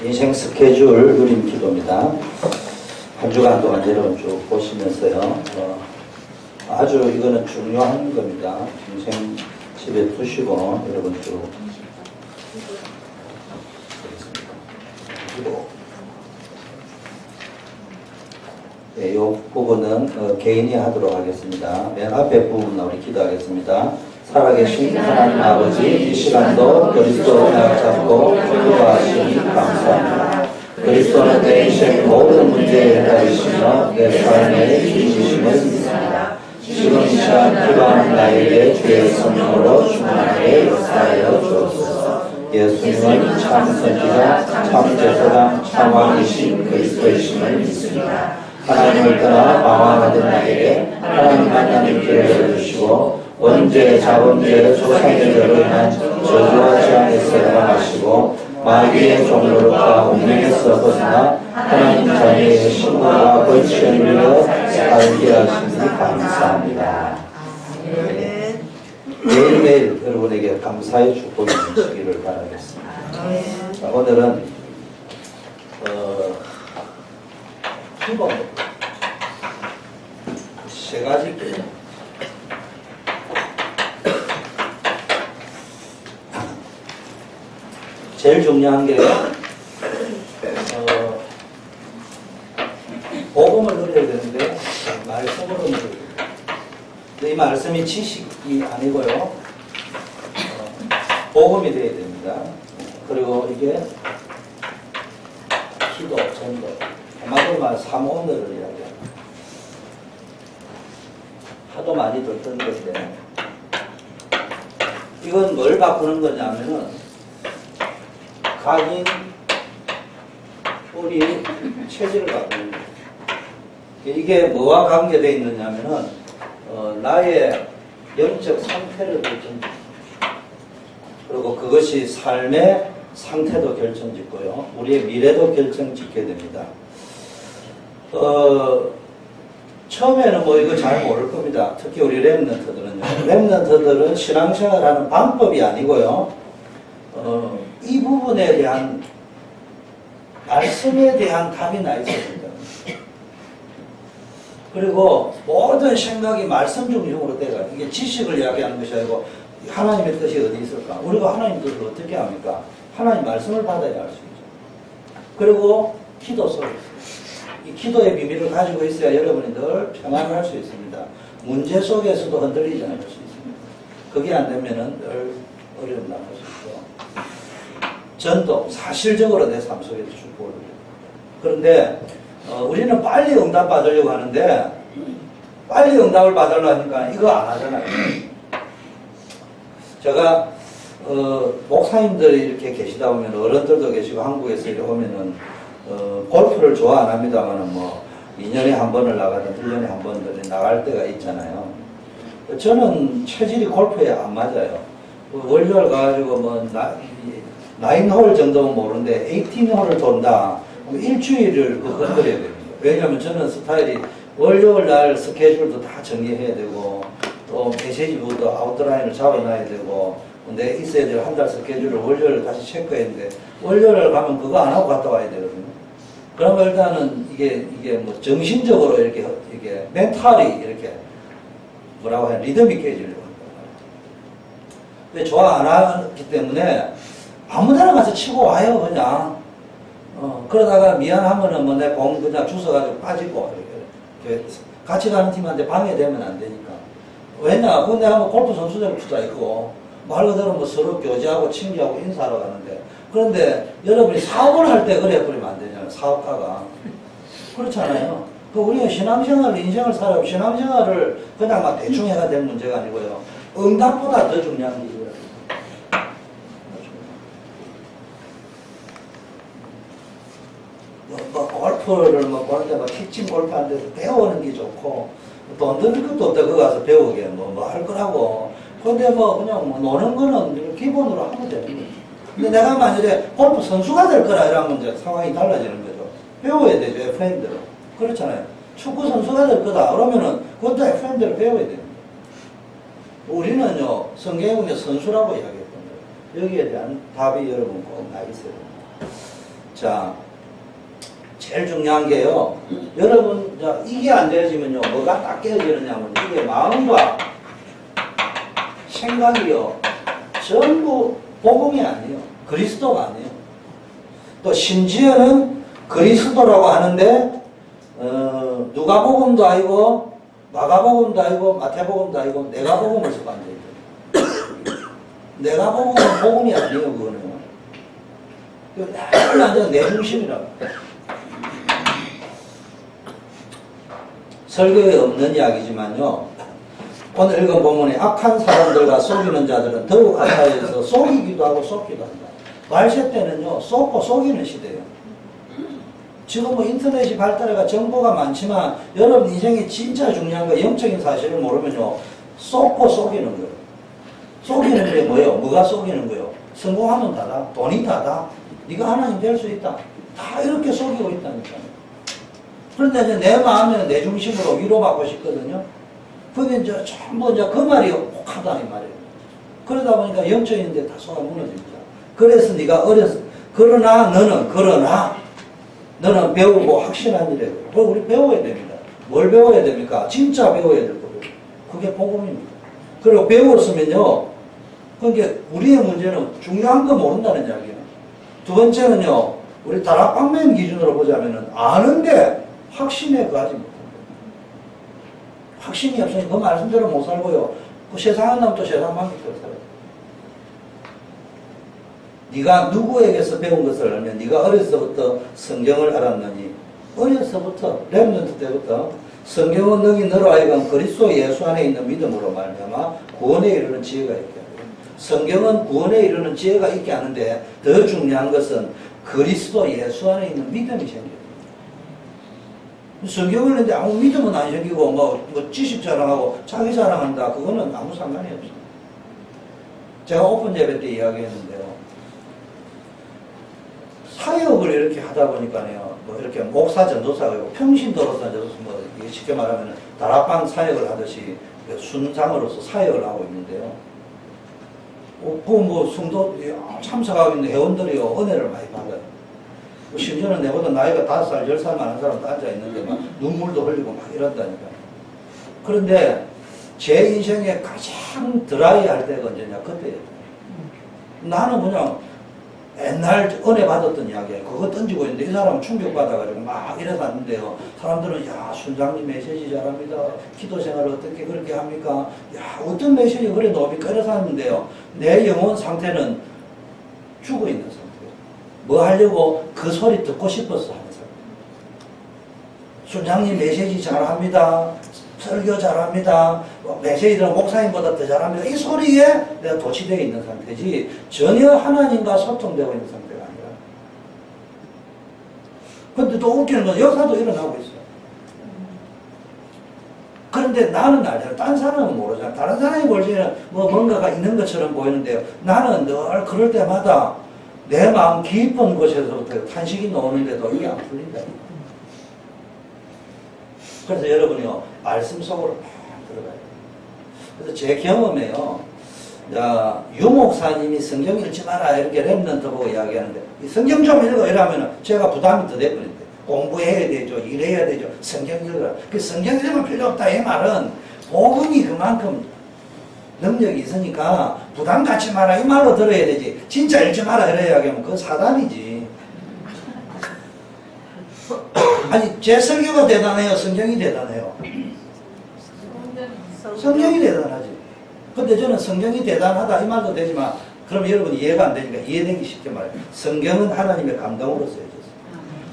인생 스케줄 누림 기도입니다. 한 주간 동안 여러분 쭉 보시면서요. 아주 이거는 중요한 겁니다. 인생 집에 두시고 여러분 쭉 네, 이 부분은 개인이 하도록 하겠습니다. 맨 앞에 부분 우리 기도하겠습니다. 살아계신 하나님 아버지, 이 시간도 그리스도 날 잡고 기도하시니 감사합니다. 그리스도는 내 인생 모든 문제에 해답이시며 내 삶의 주인이심을 믿습니다. 지금 이 시간 기도하는 나에게 주의 성령으로 충만하게 역사하여 주옵소서. 예수님은 참 선지자, 참 제사장, 참 왕이신 그리스도이심을 믿습니다. 하나님을 떠나 방황하던 나에게 하나님 만나는 길을 열어주시고 원죄, 자범죄, 조상의 죄로 인한 저주와 재앙에서 해방하시고 마귀의 종로로부터 운명에서 벗어나 하나님 자녀의 신분과 권치를 누려 살게 하시니 감사합니다. 매일매일 여러분에게 감사의 축복이 넘치기를 바라겠습니다. 자, 오늘은 기도 세 가지 제일 중요한 게 복음을 누려야 되는데 말씀으로 누려야 돼요. 이 말씀이 지식이 아니고요. 복음이 되어야 됩니다. 그리고 이게 기도, 전도, 한마디로 말 삼오늘을 이야기합니다. 하도 많이 듣던 건데 이건 뭘 바꾸는 거냐면은 각인 우리 체질을 바꾸는 거예요. 이게 뭐와 관계되어 있느냐면은 나의 영적 상태를 결정짓고 그리고 그것이 삶의 상태도 결정짓고요. 우리의 미래도 결정짓게 됩니다. 처음에는 뭐 이거 잘 모를 겁니다. 특히 우리 랩런트들은요. 랩런트들은 신앙생활하는 방법이 아니고요. 이 부분에 대한 말씀에 대한 답이 나 있어야 된다. 그리고 모든 생각이 말씀 중심으로 돼가 이게 지식을 이야기하는 것이 아니고 하나님의 뜻이 어디 있을까? 우리가 하나님 뜻을 어떻게 합니까? 하나님 말씀을 받아야 알 수 있죠. 그리고 기도 속에 이 기도의 비밀을 가지고 있어야 여러분이 늘 평안할 수 있습니다. 문제 속에서도 흔들리지 않을 수 있습니다. 그게 안 되면은 늘 어려움 나올 수 있고. 전도, 사실적으로 내 삶 속에서 축복을 드립니다. 그런데 우리는 빨리 응답 받으려고 하는데 빨리 응답을 받으려고 하니까 이거 안 하잖아요. 제가 목사님들이 이렇게 계시다 보면 어른들도 계시고 한국에서 이렇게 오면은 골프를 좋아 안 합니다만은 뭐 2년에 한 번을 나가든 1년에 한 번을 나갈 때가 있잖아요. 저는 체질이 골프에 안 맞아요. 월요일 가가지고 뭐 9홀 정도는 모르는데 18홀을 돈다. 일주일을 건드려야 됩니다. 왜냐하면 저는 스타일이 월요일 날 스케줄도 다 정리해야 되고 또 메시지부터 아웃라인을 잡아놔야 되고 내 있어야 될 한 달 스케줄을 월요일 다시 체크했는데 월요일 가면 그거 안 하고 갔다 와야 되거든요. 그러면 일단은 이게 뭐 정신적으로 이게 멘탈이 이렇게 뭐라고 해야 리듬 있게 해주려고 합니다. 근데 좋아 안 하기 때문에 아무데나 가서 치고 와요 그냥. 그러다가 미안하면은 뭐 내 공 그냥 주워가지고 빠지고 이렇게 같이 가는 팀한테 방해되면 안 되니까. 왜냐? 그건 내가 뭐 골프 선수들 투자했고 말 그대로 뭐 서로 교제하고 친구하고 인사하러 가는데 그런데 여러분이 사업을 할 때 그래 버리면 안 되잖아요. 사업가가. 그렇잖아요. 그 우리가 신앙생활, 인생을 살아요. 신앙생활을 그냥 막 대충 해가 될 문제가 아니고요. 응답보다 더 중요한 게 이거예요. 골프를 보는데 티칭 골프 하는 데서 배우는 게 좋고 돈 드는 것도 없다. 거기 가서 배우게 뭐 할 거라고. 근데 뭐 그냥 뭐 노는 거는 기본으로 하면 되는 거죠. 근데 내가 만약에 골프 선수가 될 거라 이러면 이제 상황이 달라지는 거죠. 배워야 되죠. FM대로. 그렇잖아요. 축구 선수가 될 거다. 그러면은 그것도 FM대로 배워야 됩니다. 성경에 보면 선수라고 이야기했던 거예요. 여기에 대한 답이 여러분 꼭 나 있어요. 자, 제일 중요한 게요. 여러분, 이게 안 되어지면요. 뭐가 딱 깨어지느냐면 이게 마음과 생각이요. 전부 복음이 아니에요. 그리스도가 아니에요. 또 심지어는 그리스도라고 하는데 누가복음도 아니고 마가복음도 아니고 마태복음도 아니고 내가복음을 써서 앉아있어요. 내가복음은 복음이 아니에요. 그거는. 완전 내 중심이라고. 설교에 없는 이야기지만요. 오늘 읽은 본문에 악한 사람들과 속이는 자들은 더욱 가까이에서 속이기도 하고 속기도 한다. 말세 때는요. 속고 속이는 시대예요. 지금 뭐 인터넷이 발달해가 정보가 많지만 여러분 인생에 진짜 중요한 거 영적인 사실을 모르면요. 속고 속이는 거예요. 속이는 게 뭐예요? 뭐가 속이는 거예요? 성공하면 다다. 돈이 다다. 네가 하나님 될 수 있다. 다 이렇게 속이고 있다니까요. 그런데 이제 내 마음에는 내 중심으로 위로받고 싶거든요. 그게 이제 전부 이제 그 말이 혹하다 이 말이에요. 그러다 보니까 영적인데 다 속아 무너집니다. 그래서 네가 그러나 너는 배우고 확신한 일이에요. 그걸 우리 배워야 됩니다. 뭘 배워야 됩니까? 진짜 배워야 될 거예요. 그게 복음입니다. 그리고 배웠으면요. 그러니까 우리의 문제는 중요한 거 모른다는 이야기예요. 두 번째는요. 우리 다락방면 기준으로 보자면은 아는데 확신에 거하지 못합니다. 확신이 없으니 그 말씀대로 못 살고요. 그 세상에 나면 또 세상 방식대로 살아요. 네가 누구에게서 배운 것을 알면 네가 어려서부터 성경을 알았느니 어려서부터 렘넌트 때부터 성경은 너희 너로 하여금 그리스도 예수 안에 있는 믿음으로 말미암아 구원에 이르는 지혜가 있게 하고 성경은 구원에 이르는 지혜가 있게 하는데 더 중요한 것은 그리스도 예수 안에 있는 믿음이 생겨요. 성경을 읽는데 아무 믿음은 안 생기고 뭐 지식 자랑하고 자기 자랑한다. 그거는 아무 상관이 없어요. 제가 오픈 예배 때 이야기했는데요. 사역을 이렇게 하다 보니까요. 뭐 이렇게 목사 전도사가 있고 평신도로서 뭐 쉽게 말하면 다락방 사역을 하듯이 순장으로서 사역을 하고 있는데요. 그 뭐 성도 참석하고 있는 회원들이요 은혜를 많이 받아요. 심지어는 내보다 나이가 5살, 10살 많은 사람도 앉아있는데 막 눈물도 흘리고 막 이런다니까요. 그런데 제 인생에 가장 드라이 할 때가 언제냐? 그때예요. 나는 그냥 옛날 은혜 받았던 이야기예요. 그거 던지고 있는데 이 사람은 충격받아가지고 막 이래서 왔는데요. 사람들은 야 순장님 메시지 잘합니다. 기도 생활을 어떻게 그렇게 합니까? 야 어떤 메시지 그래 놓습니까? 이래서 왔는데요. 내 영혼 상태는 죽어있는 상태. 뭐 하려고 그 소리 듣고 싶었어 하는 사람. 순장님 메시지 잘합니다. 설교 잘합니다. 메시지들은 목사님보다 더 잘합니다. 이 소리에 내가 도취되어 있는 상태지 전혀 하나님과 소통되고 있는 상태가 아니라. 그런데 또 웃기는 건 역사도 일어나고 있어요. 그런데 나는 알잖아. 딴 사람은 모르잖아. 다른 사람이 볼 때는 뭐 뭔가가 있는 것처럼 보이는데요. 나는 늘 그럴 때마다 내 마음 깊은 곳에서부터 탄식이 나오는데도 이게 안 풀린다. 그래서 여러분이요, 말씀 속으로 막 들어가요. 그래서 제 경험에요, 유 목사님이 성경 읽지 마라, 이렇게 렘넌트 보고 이야기하는데, 성경 좀 읽어, 이러면 제가 부담이 더 돼버린대. 공부해야 되죠, 일해야 되죠, 성경 읽어라. 그 성경 읽으면 필요 없다, 이 말은, 복음이 그만큼 능력이 있으니까 부담 갖지 마라, 이 말로 들어야 되지. 진짜 읽지 마라, 이래 이야기하면 그건 사단이지. 아니, 제 설교가 대단해요? 성경이 대단해요? 성경이 대단하지. 근데 저는 성경이 대단하다 이 말도 되지만 그럼 여러분 이해가 안 되니까 이해되기 쉽게 말해요. 성경은 하나님의 감동으로 쓰여졌어요.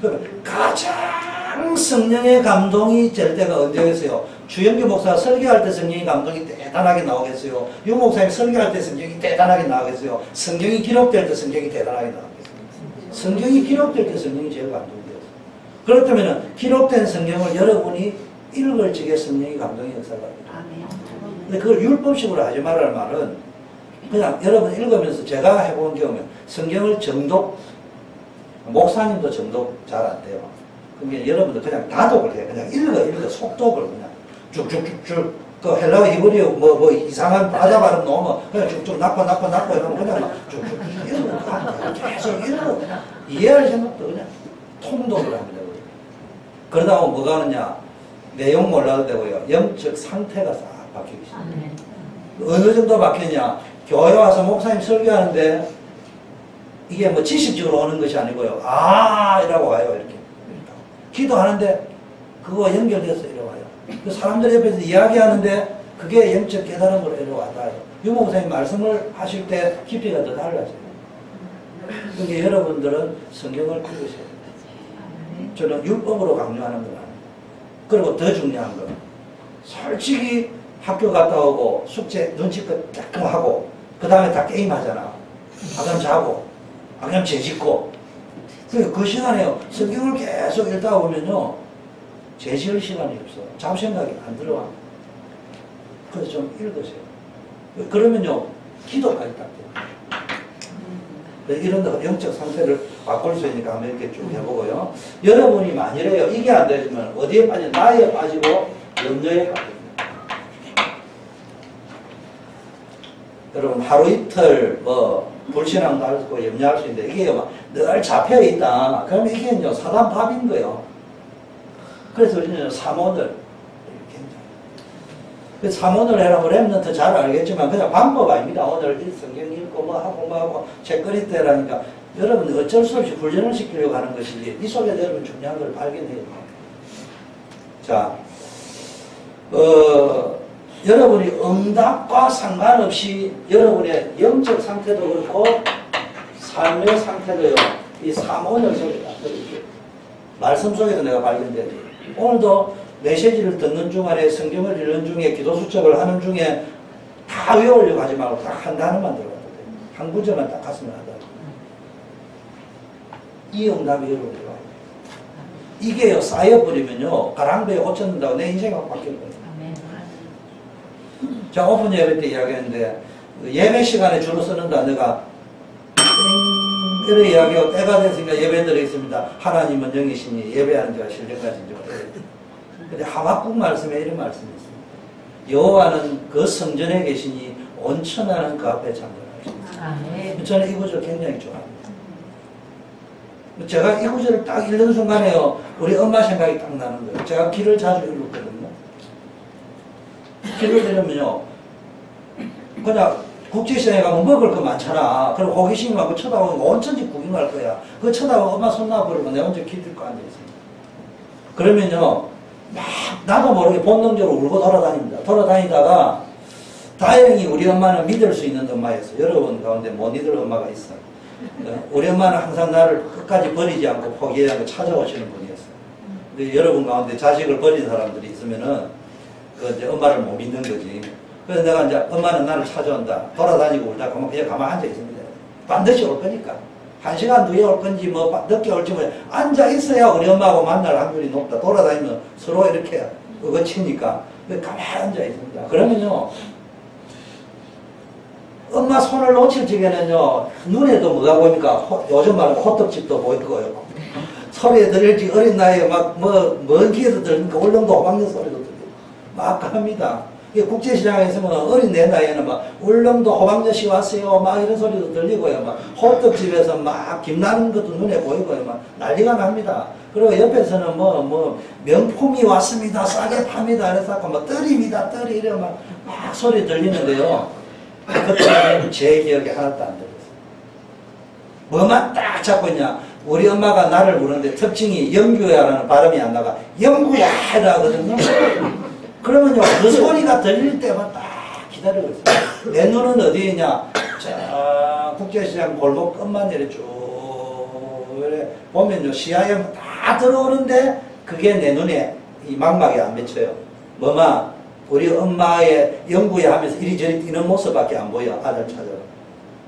그럼 가장 성령의 감동이 될 때가 언제겠어요? 주영규 목사가 설교할 때 성령의 감동이 대단하게 나오겠어요? 유 목사님 설교할 때 성경이 대단하게 나오겠어요? 성경이 기록될 때 성경이 대단하게 나오겠어요? 성경이 기록될 때 성령이 제일 감동돼요. 그렇다면 기록된 성경을 여러분이 읽을 적에 성령의 감동이 역사가 됩니다. 근데 그걸 율법식으로 하지 말라는 말은 그냥 여러분 읽으면서 제가 해본 경우에 성경을 정독, 목사님도 정독 잘 안 돼요. 그러니까 여러분들 그냥 다독을 해요. 그냥 읽어 속독을 그냥 쭉쭉쭉쭉 그 헬라어 히브리어 뭐 이상한 바다 발음 넣으면 그냥 쭉쭉 납고 이러면 그냥 막 쭉쭉 이러면 계속 이러면 이해할 생각도 그냥 통독을 합니다. 그러다 보면 뭐가 하느냐, 내용 몰라도 되고요, 영적 상태가 싹 바뀌기 시작해요. 어느 정도 바뀌냐, 교회 와서 목사님 설교하는데 이게 뭐 지식적으로 오는 것이 아니고요, 이라고 와요. 이렇게 기도하는데 그거 연결돼서 이래 와요. 그 사람들 옆에서 이야기하는데 그게 영적 깨달음으로 이래 와요. 유목사님 말씀을 하실 때 깊이가 더 달라져요. 그러니까 여러분들은 성경을 읽으셔야 돼요. 저는 율법으로 강요하는 건 아니에요. 그리고 더 중요한 건 솔직히 학교 갔다 오고 숙제 눈치껏 딱 하고 그 다음에 다 게임하잖아. 그럼 자고 그럼 죄짓고. 그러니까 그 시간에 성경을 계속 읽다 보면요, 죄지을 시간이 없어. 잡생각이 안 들어와. 그래서 좀 읽으세요. 그러면요, 기도까지 딱 돼요. 이런 영적 상태를 바꿀 수 있으니까 한번 이렇게 쭉 해보고요. 여러분이 만일에요, 이게 안 되지만 어디에 빠져? 나에 빠지고 염려에 빠집니다. 여러분 하루 이틀 불신앙도 할 수 있고 염려할 수 있는데 이게 늘 잡혀 있다. 그러면 이게 사단 밥인 거예요. 그래서 우리는 사모를 사모를 해라고 랩런트 잘 알겠지만 그냥 방법 아닙니다. 오늘 성경 읽고 뭐 하고 책거리 때라니까 여러분 어쩔 수 없이 훈련을 시키려고 하는 것이지 이 속에 여러분 중요한 걸 발견해야 돼요. 자, 여러분이 응답과 상관없이 여러분의 영적 상태도 그렇고 삶의 상태도요, 이 사모늘 속에다 말씀 속에서 내가 발견돼야 돼요. 오늘도 메시지를 듣는 중간에 성경을 읽는 중에 기도 수첩을 하는 중에 다 외우려고 하지 말고 딱 한 단어만 들어가도 돼요. 한 구절만 딱 갔으면 하다. 이 응답이 여러분이 와요. 이게요, 쌓여버리면요, 가랑비에 옷 젖는다고 내 인생이 확 바뀔 거예요. 제가 오픈 예배 때 이야기했는데 예배 시간에 줄을 서는다. 내가 이렇게 이야기하고 때가 됐으니까 예배 드리겠습니다. 하나님은 영이시니 예배하는 자가 실력까지 근데 하박국 말씀에 이런 말씀이 있습니다. 여호와는 그 성전에 계시니 온천하는 그 앞에 잠잠하십니다. 저는 이 구절 굉장히 좋아합니다. 제가 이 구절을 딱 읽는 순간에요, 우리 엄마 생각이 딱 나는 거예요. 제가 길을 자주 읽었거든요. 길을 들으면요, 그냥 국제시장에 가면 먹을 거 많잖아. 그리고 호기심이 많고 쳐다보면 온천지 구경할 거야. 그거 쳐다보고 엄마 손 놔버리면 내 혼자 길 들고 앉아있어요. 그러면요, 막 나도 모르게 본능적으로 울고 돌아다닙니다. 돌아다니다가 다행히 우리 엄마는 믿을 수 있는 엄마였어요. 여러분 가운데 못 믿을 엄마가 있어요. 우리 엄마는 항상 나를 끝까지 버리지 않고 포기하지 않고 찾아오시는 분이었어요. 근데 여러분 가운데 자식을 버린 사람들이 있으면은 이제 엄마를 못 믿는 거지. 그래서 내가 이제 엄마는 나를 찾아온다. 돌아다니고 울다 가면 그냥 가만 앉아 있습니다. 반드시 올 거니까. 1시간 뒤에 올 건지 늦게 올지 앉아 있어야 우리 엄마하고 만날 확률이 높다. 돌아다니면 서로 이렇게 어거치니까 가만히 앉아 있습니다. 그러면요, 엄마 손을 놓칠 적에는요, 눈에도 뭐가 보입니까? 요즘 말로 호떡집도 보일 거예요. 소리에 들릴지 어린 나이에 먼 길에서 들으니까 울릉도 호박잎 소리도 들리고 막 갑니다. 국제시장에 있으면 어린 내 나이에는 울릉도 호박엿이 왔어요. 이런 소리도 들리고요. 호떡집에서 김나는 것도 눈에 보이고요. 난리가 납니다. 그리고 옆에서는 명품이 왔습니다. 싸게 팝니다. 그래서 떨입니다. 떨이 이래 막 소리 들리는데요. 그때는 제 기억에 하나도 안 들었어요. 뭐만 딱 잡고 있냐. 우리 엄마가 나를 부르는데 특징이 영규야라는 발음이 안 나가. 영구야! 하거든요. 그러면요, 그 소리가 들릴 때만 딱 기다리고 있어요. 내 눈은 어디에 있냐? 자, 국제시장 골목 끝만 이렇게 쭉, 이렇게 보면요, 시야에 다 들어오는데, 그게 내 눈에 이 망막에 안 맺혀요. 우리 엄마의 영구야 하면서 이리저리 뛰는 모습밖에 안 보여. 아들 찾아라.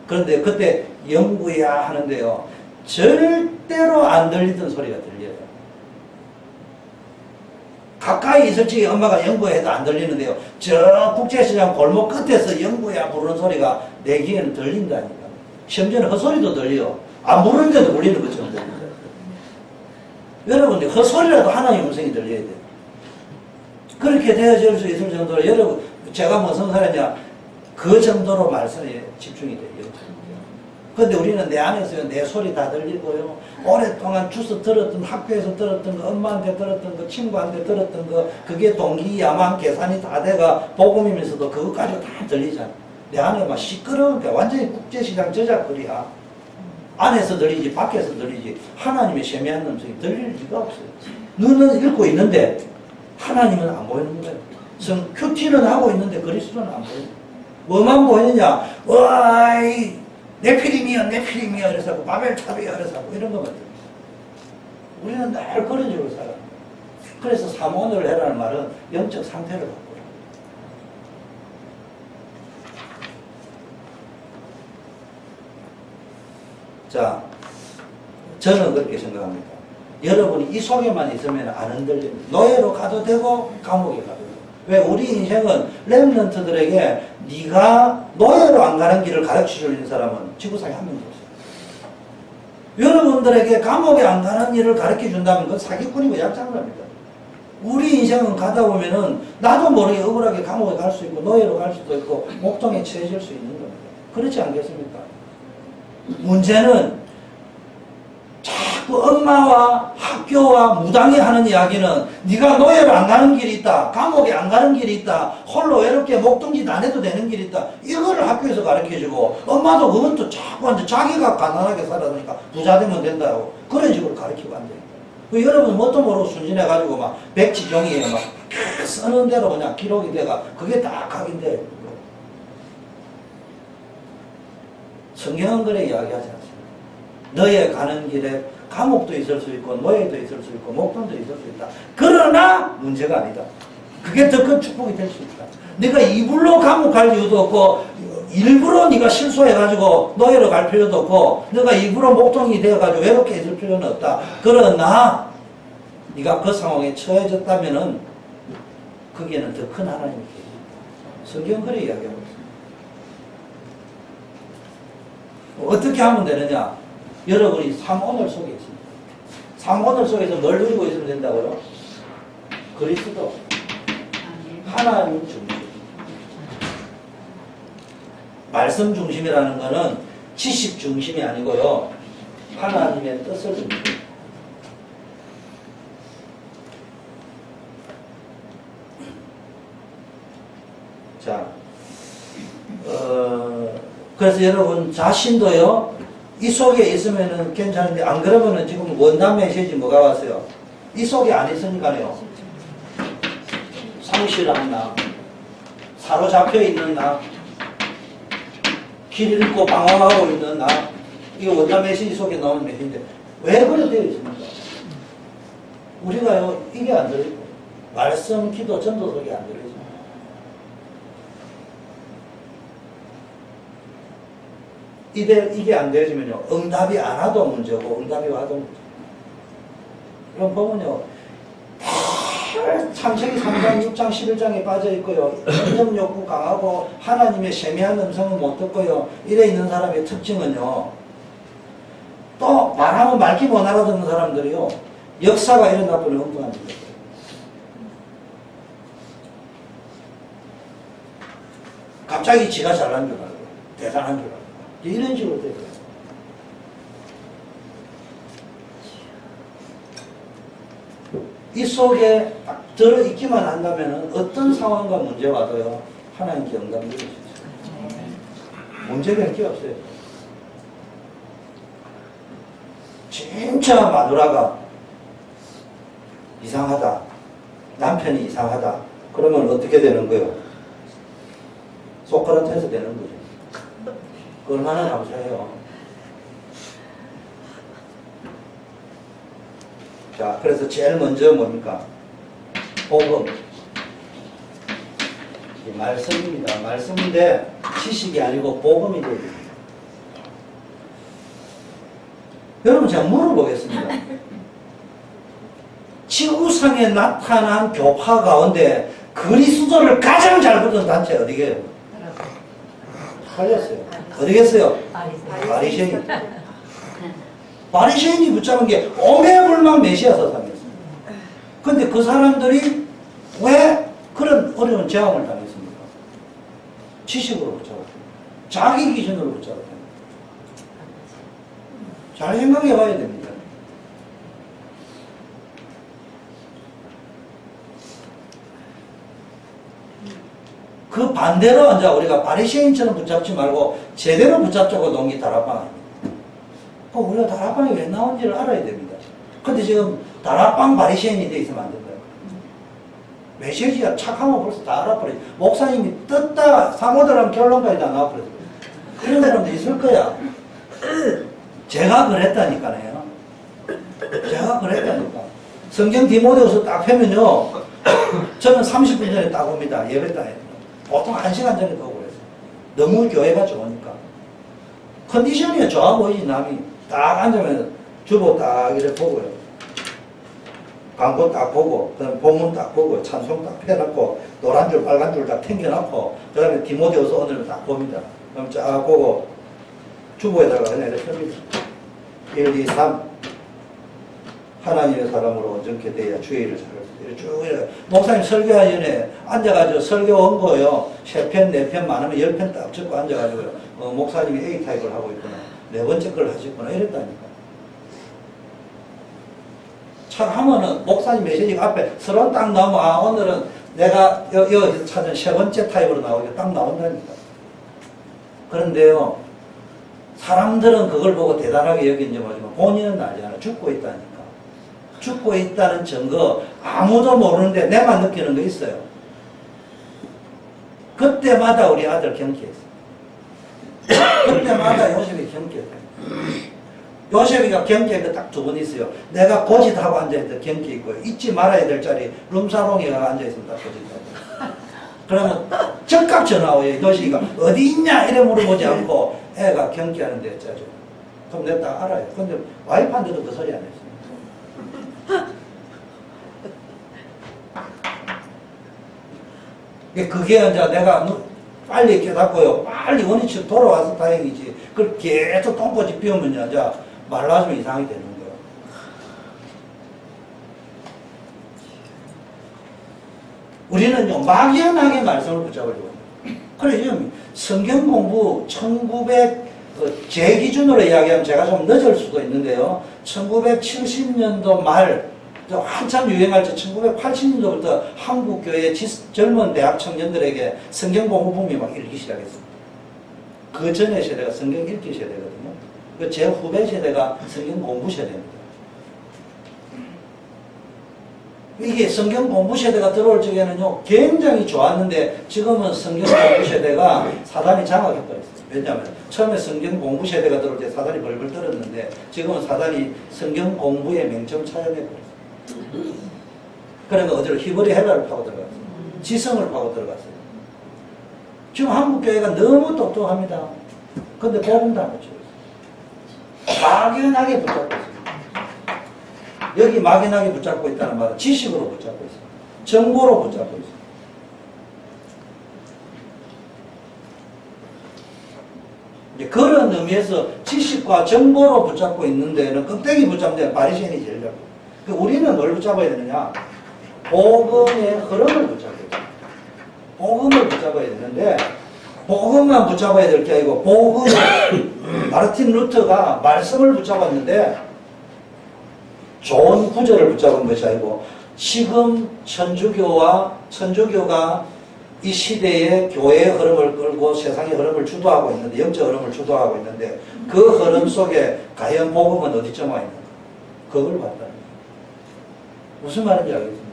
그런데 그때 영구야 하는데요, 절대로 안 들리던 소리가 들려요. 가까이 있을 적에 엄마가 영구해도 안 들리는데요, 저 국제시장 골목 끝에서 영구야 부르는 소리가 내 귀에는 들린다니까. 심지어는 헛소리도 들려. 안 부르는데도 울리는 것처럼 들립니다. 여러분, 헛소리라도 하나님의 음성이 들려야 돼요. 그렇게 되어질 수 있을 정도로 여러분 제가 무슨 사람이냐 그 정도로 말씀에 집중이 돼요. 근데 우리는 내 안에서 내 소리 다 들리고요. 오랫동안 주서 들었던 학교에서 들었던 거, 엄마한테 들었던 거, 친구한테 들었던 거, 그게 동기, 야망, 계산이 다 돼가 복음이면서도 그거 가지고 다 들리잖아. 내 안에 막 시끄러우니까 완전히 국제시장 저작거리야. 안에서 들리지 밖에서 들리지 하나님의 세미한 음성이 들릴 리가 없어요. 눈은 읽고 있는데 하나님은 안 보이는 거예요. 큐티는 하고 있는데 그리스도는 안 보여요. 뭐만 보이느냐? 와이 네피림이야 네피림이야 그래서 바벨탑이야 그래서 이런 것만 들어요. 우리는 늘 그런 식으로 살아요. 그래서 사모언을 해라는 말은 영적 상태를 바꾸라. 자, 저는 그렇게 생각합니다. 여러분이 이 속에만 있으면 안 흔들립니다. 노예로 가도 되고 감옥에 가도 되고. 왜 우리 인생은 렘넌트들에게 네가 노예로 안 가는 길을 가르쳐 주는 사람은 지구상에 한 명도 없어요. 여러분들에게 감옥에 안 가는 길을 가르쳐 준다면 그건 사기꾼이고 약장사입니다. 우리 인생은 가다 보면은 나도 모르게 억울하게 감옥에 갈 수 있고 노예로 갈 수도 있고 목동에 처해질 수 있는 겁니다. 그렇지 않겠습니까? 문제는 자꾸 엄마와 학교와 무당이 하는 이야기는 네가 노예로 안 가는 길이 있다. 감옥에 안 가는 길이 있다. 홀로 외롭게 목동짓 안 해도 되는 길이 있다. 이거를 학교에서 가르쳐주고 엄마도 그건 또 자꾸 이제 자기가 가난하게 살아보니까 부자 되면 된다고 그런 식으로 가르치고 안 돼요. 그 여러분 뭣도 모르고 순진해가지고 막 백지 종이에 막 쓰는 대로 그냥 기록이 돼가 그게 다 각인데 성경은 그래 이야기하지 않습니다. 너의 가는 길에 감옥도 있을 수 있고 노예도 있을 수 있고 목돈도 있을 수 있다. 그러나 문제가 아니다. 그게 더 큰 축복이 될 수 있다. 네가 이불로 감옥 갈 이유도 없고 일부러 네가 실수해가지고 노예로 갈 필요도 없고 네가 일부러 목동이 되어가지고 외롭게 있을 필요는 없다. 그러나 네가 그 상황에 처해졌다면은 거기에는 더 큰 하나님이 계십니다. 성경 그래 이야기하고 있습니다. 어떻게 하면 되느냐? 여러분이 삼오늘 속에 있습니다. 삼오늘 속에서 뭘 누리고 있으면 된다고요? 그리스도, 하나님 중심. 말씀 중심이라는 것은 지식 중심이 아니고요. 하나님의 뜻을 중심. 자, 그래서 여러분 자신도요, 이 속에 있으면은 괜찮은데, 안 그러면은 지금 원단 메시지 뭐가 왔어요? 이 속에 안 있으니까요. 상실한 나, 사로잡혀 있는 나, 길 잃고 방황하고 있는 나, 이게 원단 메시지 속에 나오는 메시지인데, 왜 그래 되어 있습니까? 우리가요, 이게 안 들어있고, 말씀, 기도, 전도 속에 안 들어있습니다. 이게 안 되어지면요, 응답이 안 와도 문제고, 응답이 와도 문제. 그럼 보면요, 창세기 3장, 6장, 11장에 빠져 있고요, 인정 욕구 강하고, 하나님의 세미한 음성은 못 듣고요, 이래 있는 사람의 특징은요, 또 말하면 말기 못 알아듣는 사람들이요, 역사가 일어나 보니 엉뚱한 짓을 해요. 갑자기 지가 잘난 줄 알고, 대단한 줄 알고. 이런 식으로 돼요. 이 속에 딱 들어있기만 한다면 어떤 상황과 문제 와도요, 하나님께 응답 드릴 수 있어요. 문제될 게 없어요. 진짜 마누라가 이상하다. 남편이 이상하다. 그러면 어떻게 되는 거예요? 소크라테스 되는 거죠. 얼마나 감사해요. 자, 그래서 제일 먼저 뭡니까? 복음. 말씀입니다. 말씀인데 지식이 아니고 복음이 되야 됩니다. 여러분 제가 물어보겠습니다. 지구상에 나타난 교파 가운데 그리스도를 가장 잘 붙은 단체 어디게요? 틀렸어요. 어디겠어요? 바리새인. 바리새인이 붙잡은 게 오매불망 메시아 사상이었습니다. 근데 그 사람들이 왜 그런 어려운 제왕을 당했습니까? 지식으로 붙잡았습니다. 자기 기준으로 붙잡았습니다. 잘 생각해 봐야 됩니다. 그 반대로 이제 우리가 바리새인처럼 붙잡지 말고 제대로 붙잡자고 놓은 게 다락방 아닙니다. 우리가 다락방이 왜 나온지를 알아야 됩니다. 근데 지금 다락방 바리새인이 돼 있으면 안 된다. 메시지가 착하면 벌써 다 알아버려. 목사님이 떴다 상호들하면 결론까지 다 나와버려. 그런 사람도 있을 거야. 제가 그랬다니까요. 제가 그랬다니까. 성경 디모데후서 딱 펴면요. 저는 30분 전에 딱 옵니다. 예배 딱 해요. 보통 1시간 전에 가고 그랬어요. 너무 교회가 좋으니까. 컨디션이 좋아 보이지, 남이. 딱 앉으면 주보 딱 이렇게 보고요. 광고 딱 보고, 그 다음에 본문 딱 보고, 찬송 딱 펴놓고, 노란 줄, 빨간 줄 딱 튕겨놓고, 그 다음에 디모데후서 오늘 딱 봅니다. 그럼 쫙 보고, 주보에다가 그냥 이렇게 펴니다. 1, 2, 3. 하나님의 사람으로 온전케 되어야 주의 일을 잘할 수 있어요. 쭉 이렇게. 목사님 설교하기 전에 앉아가지고 설교 온 거요. 3편, 4편 많으면 10편 딱 적고 앉아가지고요. 목사님이 A타입을 하고 있구나. 4번째 걸 하셨구나. 이랬다니까. 참 하면은 목사님 메시지 앞에 서론 딱 나오면 아 오늘은 내가 여기서 찾은 3번째 타입으로 나오게 딱 나온다니까. 그런데요. 사람들은 그걸 보고 대단하게 여긴지 모르지만 본인은 알지 않아. 죽고 있다니까. 죽고 있다는 증거 아무도 모르는데 내만 느끼는 거 있어요. 그때마다 우리 아들 경기했어. 그때마다 요셉이 경기했다. 요셉이가 경기한 거 딱 2번 있어요. 내가 고짓하고 앉아있던 경기 있고요. 잊지 말아야 될 자리 룸사롱에 가 앉아있습니다. 고짓하고. 그러면 즉각 전화 와요. 요셉이가 어디 있냐 이래 물어보지 않고 애가 경기하는데 했자죠. 그럼 내가 다 알아요. 근데 와이프한테도 그 소리 안 했어요. 그게 이제 내가 빨리 깨닫고요. 빨리 원위치로 돌아와서 다행이지. 그걸 계속 똥꼬집 피우면요. 이제 말라주면 이상하게 되는 거예요. 우리는요, 막연하게 말씀을 붙잡으려고. 그래, 지금 성경 공부 1900, 제 기준으로 이야기하면 제가 좀 늦을 수도 있는데요. 1970년도 말, 한참 유행할 때 1980년도부터 한국교회 젊은 대학 청년들에게 성경 공부 붐이 막 일기 시작했습니다. 그 전의 세대가 성경 읽기 세대거든요. 제 후배 세대가 성경 공부 세대입니다. 이게 성경 공부 세대가 들어올 적에는요, 굉장히 좋았는데 지금은 성경 공부 세대가 사단이 장악해버렸어요. 왜냐하면 처음에 성경 공부 세대가 들어올 때 사단이 벌벌 떨었는데 지금은 사단이 성경 공부의 맹점 찾아내버렸어요. 그러니까 어디로 히브리 헬라를 파고 들어갔어요. 지성을 파고 들어갔어요. 지금 한국교회가 너무 똑똑합니다. 근데 복음도 안 붙여요. 막연하게 붙잡고 있습니다. 여기 막연하게 붙잡고 있다는 말은 지식으로 붙잡고 있습니다. 정보로 붙잡고 있습니다. 이제 그런 의미에서 지식과 정보로 붙잡고 있는 데는 껍데기 붙잡는 데는 바리새인이 제일 잡고. 우리는 뭘 붙잡아야 되느냐? 복음의 흐름을 붙잡아야 돼요. 복음을 붙잡아야 되는데 복음만 붙잡아야 될 게 아니고 복음을 마르틴 루터가 말씀을 붙잡았는데 좋은 구절을 붙잡은 것이 아니고 지금 천주교가 이 시대의 교회의 흐름을 끌고 세상의 흐름을 주도하고 있는데 영적 흐름을 주도하고 있는데 그 흐름 속에 과연 복음은 어디쯤 와 있는가? 그걸 봤다. 무슨 말인지 알겠습니까?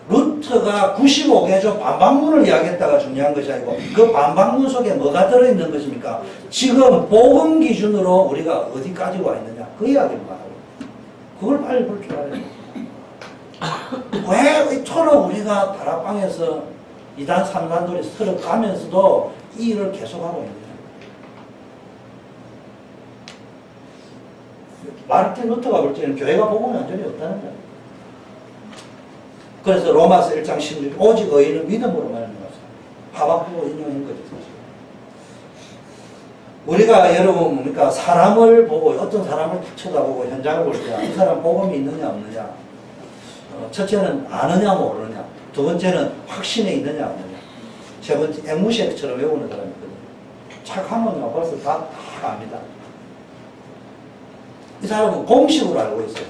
루터가 95개조 반박문을 이야기했다가 중요한 것이 아니고 그 반박문 속에 뭐가 들어있는 것입니까? 지금 복음 기준으로 우리가 어디까지 와 있느냐 그 이야기를 말하고 그걸 빨리 볼 줄 알아야 돼요. 왜 이토록 우리가 다락방에서 2단 3단돌이 서로 가면서도 이 일을 계속하고 있느냐. 마르틴 루터가 볼 때는 교회가 복음이 완전히 없다는 거예요. 그래서 로마서 1장 16절 오직 의인은 믿음으로 말미암아 하박국 인용한 거죠. 우리가 여러분 뭡니까 사람을 보고 어떤 사람을 쳐다보고 현장을 볼 때 이 사람 복음이 있느냐 없느냐 첫째는 아느냐 모르느냐, 두 번째는 확신에 있느냐 없느냐, 세 번째 앵무새처럼 외우는 사람이거든요. 착하면요 벌써 다 압니다. 이 사람은 공식으로 알고 있어요.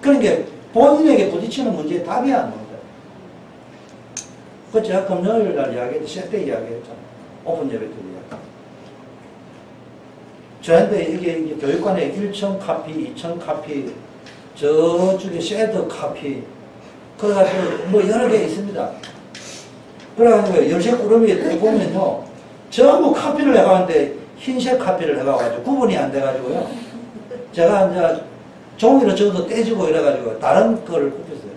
그러니까 본인에게 부딪히는 문제에 답이 안 나옵니다. 그 제가 금요일 날 이야기했죠. 때 이야기했잖아요. 오픈 예배 때 이야기. 저한테 이게 교육관에 1천 카피, 2천 카피, 저쪽에 쉐드 카피, 그래가지고 뭐 여러 개 있습니다. 그래가지고 열쇠 꾸러미에 보면요, 전부 카피를 해가는데 흰색 카피를 해가지고 구분이 안 돼가지고요. 제가 이제 종이로 적어도 떼지고 이래가지고 다른 거를 굽혔어요.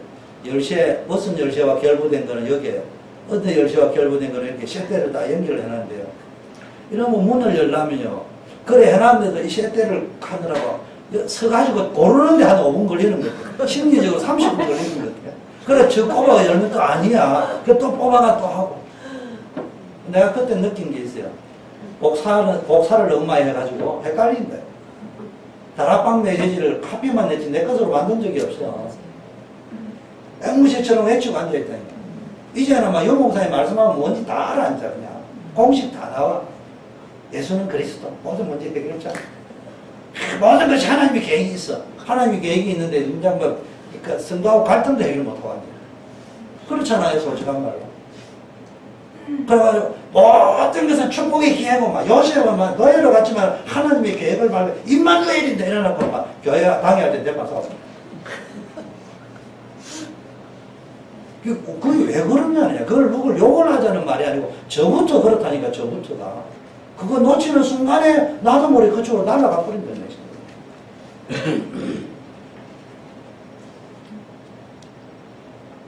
열쇠, 무슨 열쇠와 결부된 거는 여기에요. 어떤 열쇠와 결부된 거는 이렇게 셋대를 다 연결을 해놨는데요. 이러면 문을 열려면요. 그래 해놨는데도 이 셋대를 하느라고 서가지고 고르는데 한 5분 걸리는 거예요. 심리적으로 30분 걸리는 거예요. 그래 저 꼬마가 열면 또 아니야. 그 또 꼬마가 또 하고. 내가 그때 느낀 게 있어요. 복사를 너무 많이 해가지고 헷갈린다. 다락방 메시지를 카피만 냈지 내 것으로 만든 적이 없어요. 앵무새처럼 외치고 앉아있다니까. 이제는 막 요목사님 말씀하면 뭔지 다 알아, 앉아, 그냥. 공식 다 나와. 예수는 그리스도. 모든 문제 해결자. 모든 것이 하나님의 계획이 있어. 하나님의 계획이 있는데, 임장법, 그러니까 성도하고 갈등도 해결 못하고 앉아. 그렇잖아요, 솔직한 말로. 그래가지고, 모든 것은 축복의 기회고, 막, 요셉은 막, 노예로 갔지만, 하나님의 계획을 말해, 임마누엘인데, 이래놓고, 막, 교회 방해할 때 내봐서. 그게 왜 그러냐냐. 그걸 누굴 욕을 하자는 말이 아니고, 저부터 그렇다니까, 저부터가. 그거 놓치는 순간에, 나도 모르게 그쪽으로 날아가 버린다,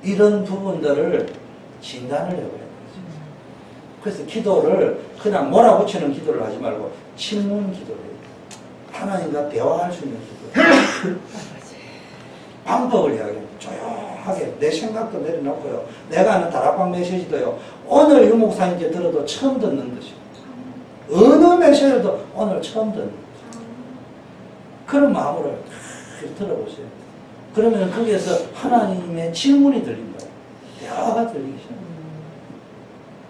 이런 부분들을 진단을 해버려야 되죠. 그래서 기도를 그냥 몰아붙이는 기도를 하지 말고 침문 기도를 해요. 하나님과 대화할 수 있는 기도. 방법을 이야기해요. 조용하게 내 생각도 내려놓고요. 내가 하는 다락방 메시지도요. 오늘 유 목사님께 들어도 처음 듣는 듯이. 어느 메시지도 오늘 처음 듣는 듯이. 그런 마음으로 들어보세요. 그러면 거기에서 하나님의 질문이 들린다. 대화가 들리기 시작합니다.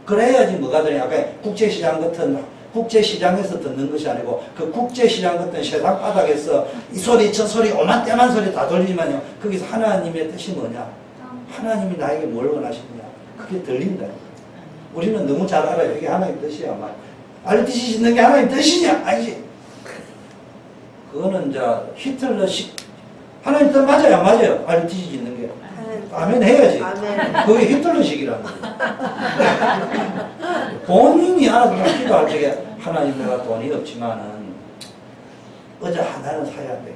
그래야지 뭐가 되냐. 아까 국제시장 같은, 국제시장에서 듣는 것이 아니고 그 국제시장 같은 세상 바닥에서 이 소리 저 소리 오만 때만 소리 다 돌리지만요. 거기서 하나님의 뜻이 뭐냐. 하나님이 나에게 뭘 원하시느냐. 그게 들린다. 우리는 너무 잘 알아요. 이게 하나님의 뜻이야. 막 알듯이 짓는 게 하나님의 뜻이냐. 아니지. 그거는 이제 히틀러식 하나님 뜻 맞아요? 안 맞아요? 알듯이 짓는 게. 아멘 해야지. 아멘. 그게 히틀러식이라는 거예요. 본인이 알아서 기도할 적에 하나님 내가 돈이 없지만은 어제 하나는 사야 되겠습니까?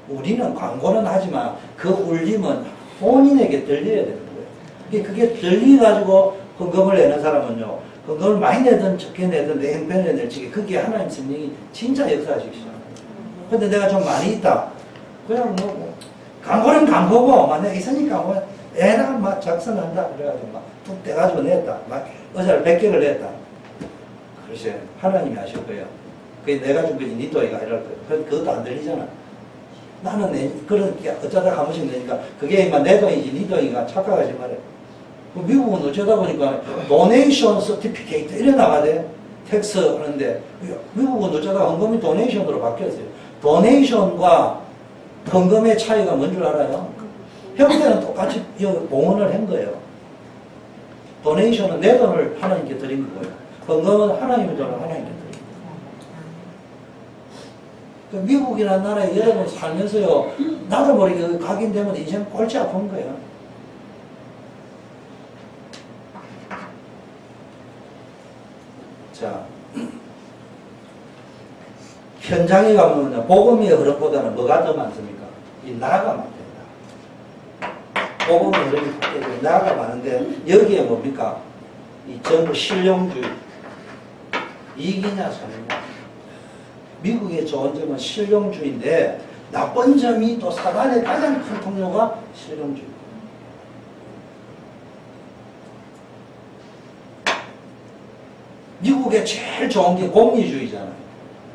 우리는 광고는 하지만 그 울림은 본인에게 들려야 되는 거예요. 그게 들려가지고 헌금을 내는 사람은요. 헌금을 많이 내든 적게 내든 내 행편에 낼지 그게 하나님 성령이 진짜 역사하시기 시작합니다. 근데 내가 좀 많이 있다. 그냥 뭐 광고는 광고고 만약 있으니까 뭐 애나 막 작성한다 그래가지고 막 툭 떼가지고 냈다. 막 의자를 100개를 냈다. 글쎄 하나님이 아실 거예요. 그게 내가 준 거지 니 돈이가 이럴 거예요. 그것도 안 들리잖아. 나는 그런 게 어쩌다 한 번씩 내니까 그게 막 내 돈이지 니 돈이가 착각하지 말아요. 미국은 어쩌다 보니까 도네이션 서티피케이트 이래 나가대. 텍스 하는데 미국은 어쩌다 헌금이 도네이션으로 바뀌었어요. 도네이션과 헌금의 차이가 뭔 줄 알아요? 형태는 똑같이 봉헌을 한 거예요. 도네이션은 내 돈을 하나님께 드린 거예요. 헌금은 하나님의 돈을 하나님께 드린 거예요. 미국이라는 나라에 여러분 살면서요, 나도 모르게 각인되면 인생 골치 아픈 거예요. 자, 현장에 가면 복음의 흐름보다는 뭐가 더 많습니까? 이 나가 많습니다. 복음의 흐름이 바뀌고 나가 많은데 여기에 뭡니까? 이 전부 실용주의. 이익이냐 손해냐. 미국의 좋은 점은 실용주의인데 나쁜 점이 또 사단의 가장 큰 통로가 실용주의. 미국의 제일 좋은 게 공리주의잖아요.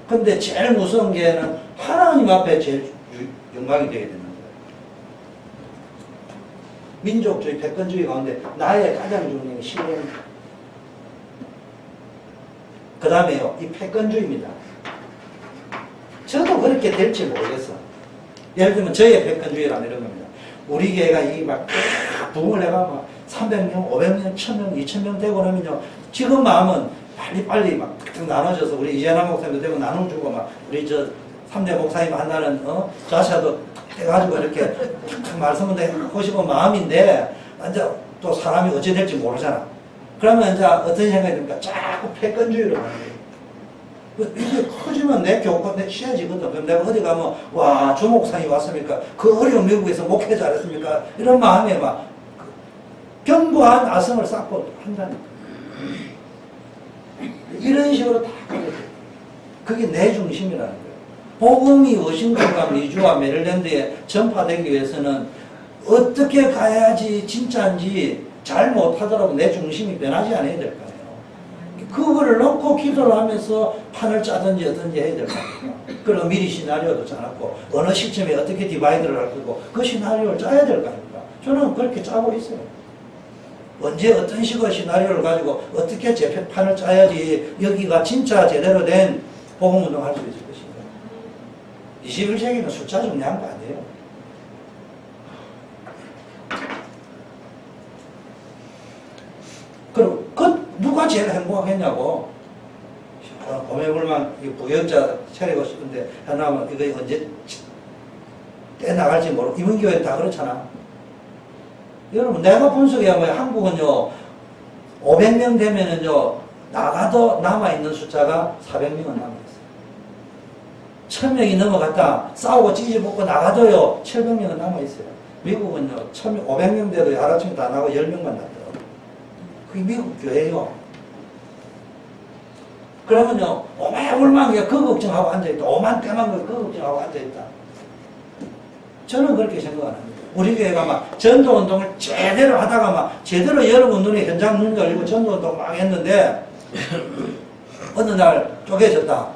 근데 제일 무서운 게는 하나님 앞에 제일 영광이 되게 되는 거예요. 민족주의, 패권주의 가운데 나의 가장 중요한 게 신뢰입니다. 그 다음에요, 이 패권주의입니다. 저도 그렇게 될지 모르겠어. 예를 들면 저의 패권주의라면 이런 겁니다. 우리 교회가 이막 부흥을 해가 막 300명, 500명, 1000명, 2000명 되고 나면요, 지금 마음은 빨리빨리 막 나눠져서 우리 이재남 목사님도 되고 나눠주고 막 우리 저 3대 목사님 한다는 자샤도 해가지고 이렇게 탁탁 말씀을 하고 싶은 마음인데 이제 또 사람이 어찌 될지 모르잖아. 그러면 이제 어떤 생각이 듭니까? 자꾸 패권주의로 가는 거예요. 이게 커지면 내 교권, 내 취해지거든. 그럼 내가 어디 가면, 와, 조 목사님 왔습니까? 그 어려운 미국에서 목회 잘했습니까? 이런 마음에 막, 견고한 아성을 쌓고 한다니까. 이런 식으로 다 가거든. 그게 내 중심이라는 거예요. 복음이 워싱턴과 미주와 메릴랜드에 전파되기 위해서는 어떻게 가야지 진짜인지 잘 못하더라도 내 중심이 변하지 않아야 될 거 아니에요. 그거를 놓고 기도를 하면서 판을 짜든지 어떤지 해야 될 거 아닙니까? 그럼 미리 시나리오도 짜놨고 어느 시점에 어떻게 디바이드를 할 거고 그 시나리오를 짜야 될 거 아닙니까? 저는 그렇게 짜고 있어요. 언제 어떤 식의 시나리오를 가지고 어떻게 재판을 짜야지 여기가 진짜 제대로 된 복음운동을 할 수 있을 것인가. 21세기는 숫자 중요한 거 아니에요. 그리고 누가 제일 행복하겠냐고. 고매불만 부역자 차리고 싶은데 하나만 이거 언제 떼 나갈지 모르고 이문교회는 다 그렇잖아. 여러분 내가 분석해야 뭐 한국은요 500명 되면은요 나가도 남아있는 숫자가 400명은 남아있어요. 1000명이 넘어갔다 싸우고 찢어먹고 나가도요 700명은 남아있어요. 미국은요 500명 돼도 하루아침에 다 나가고 10명만 남더라고요. 그게 미국 교회예요. 그러면요 오만불만 그 걱정하고 앉아있다. 오만때만 그 걱정하고 앉아있다. 저는 그렇게 생각 안 합니다. 우리 교회가 막 전도운동을 제대로 하다가 막 제대로 여러분 눈에 현장 눈 열리고 전도운동 막 했는데 어느 날 쪼개졌다.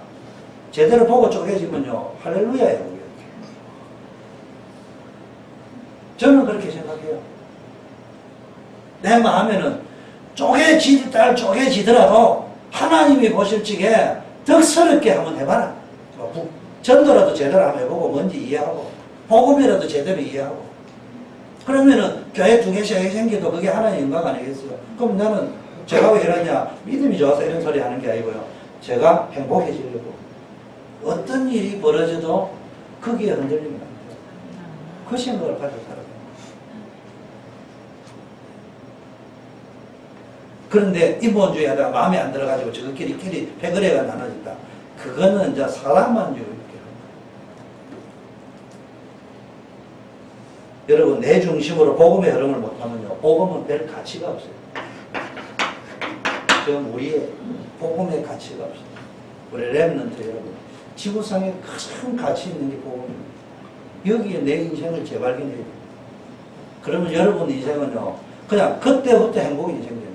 제대로 보고 쪼개지면요 할렐루야예요. 저는 그렇게 생각해요. 내 마음에는 쪼개지더라도 하나님이 보실 적에 덕스럽게 한번 해봐라. 전도라도 제대로 한번 해보고 뭔지 이해하고 복음이라도 제대로 이해하고 그러면은 교회 2개, 3개 생겨도 그게 하나의 영광 아니겠어요? 그럼 나는 제가 왜 이러냐 믿음이 좋아서 이런 소리 하는 게 아니고요. 제가 행복해지려고 어떤 일이 벌어져도 거기에 흔들리면 안 돼요. 그 생각을 가지고 살아요. 그런데 인본주의 하다가 마음에 안 들어가지고 저것끼리 패거래가 나눠진다. 그거는 이제 사람만 유익해요. 여러분 내 중심으로 복음의 흐름을 못하면요 복음은 별 가치가 없어요. 지금 우리의 복음의 가치가 없어요. 우리 렘넌트 여러분 지구상에 가장 가치 있는 게 복음입니다. 여기에 내 인생을 재발견해야 돼요. 그러면 여러분 인생은요 그냥 그때부터 행복이 생깁니다.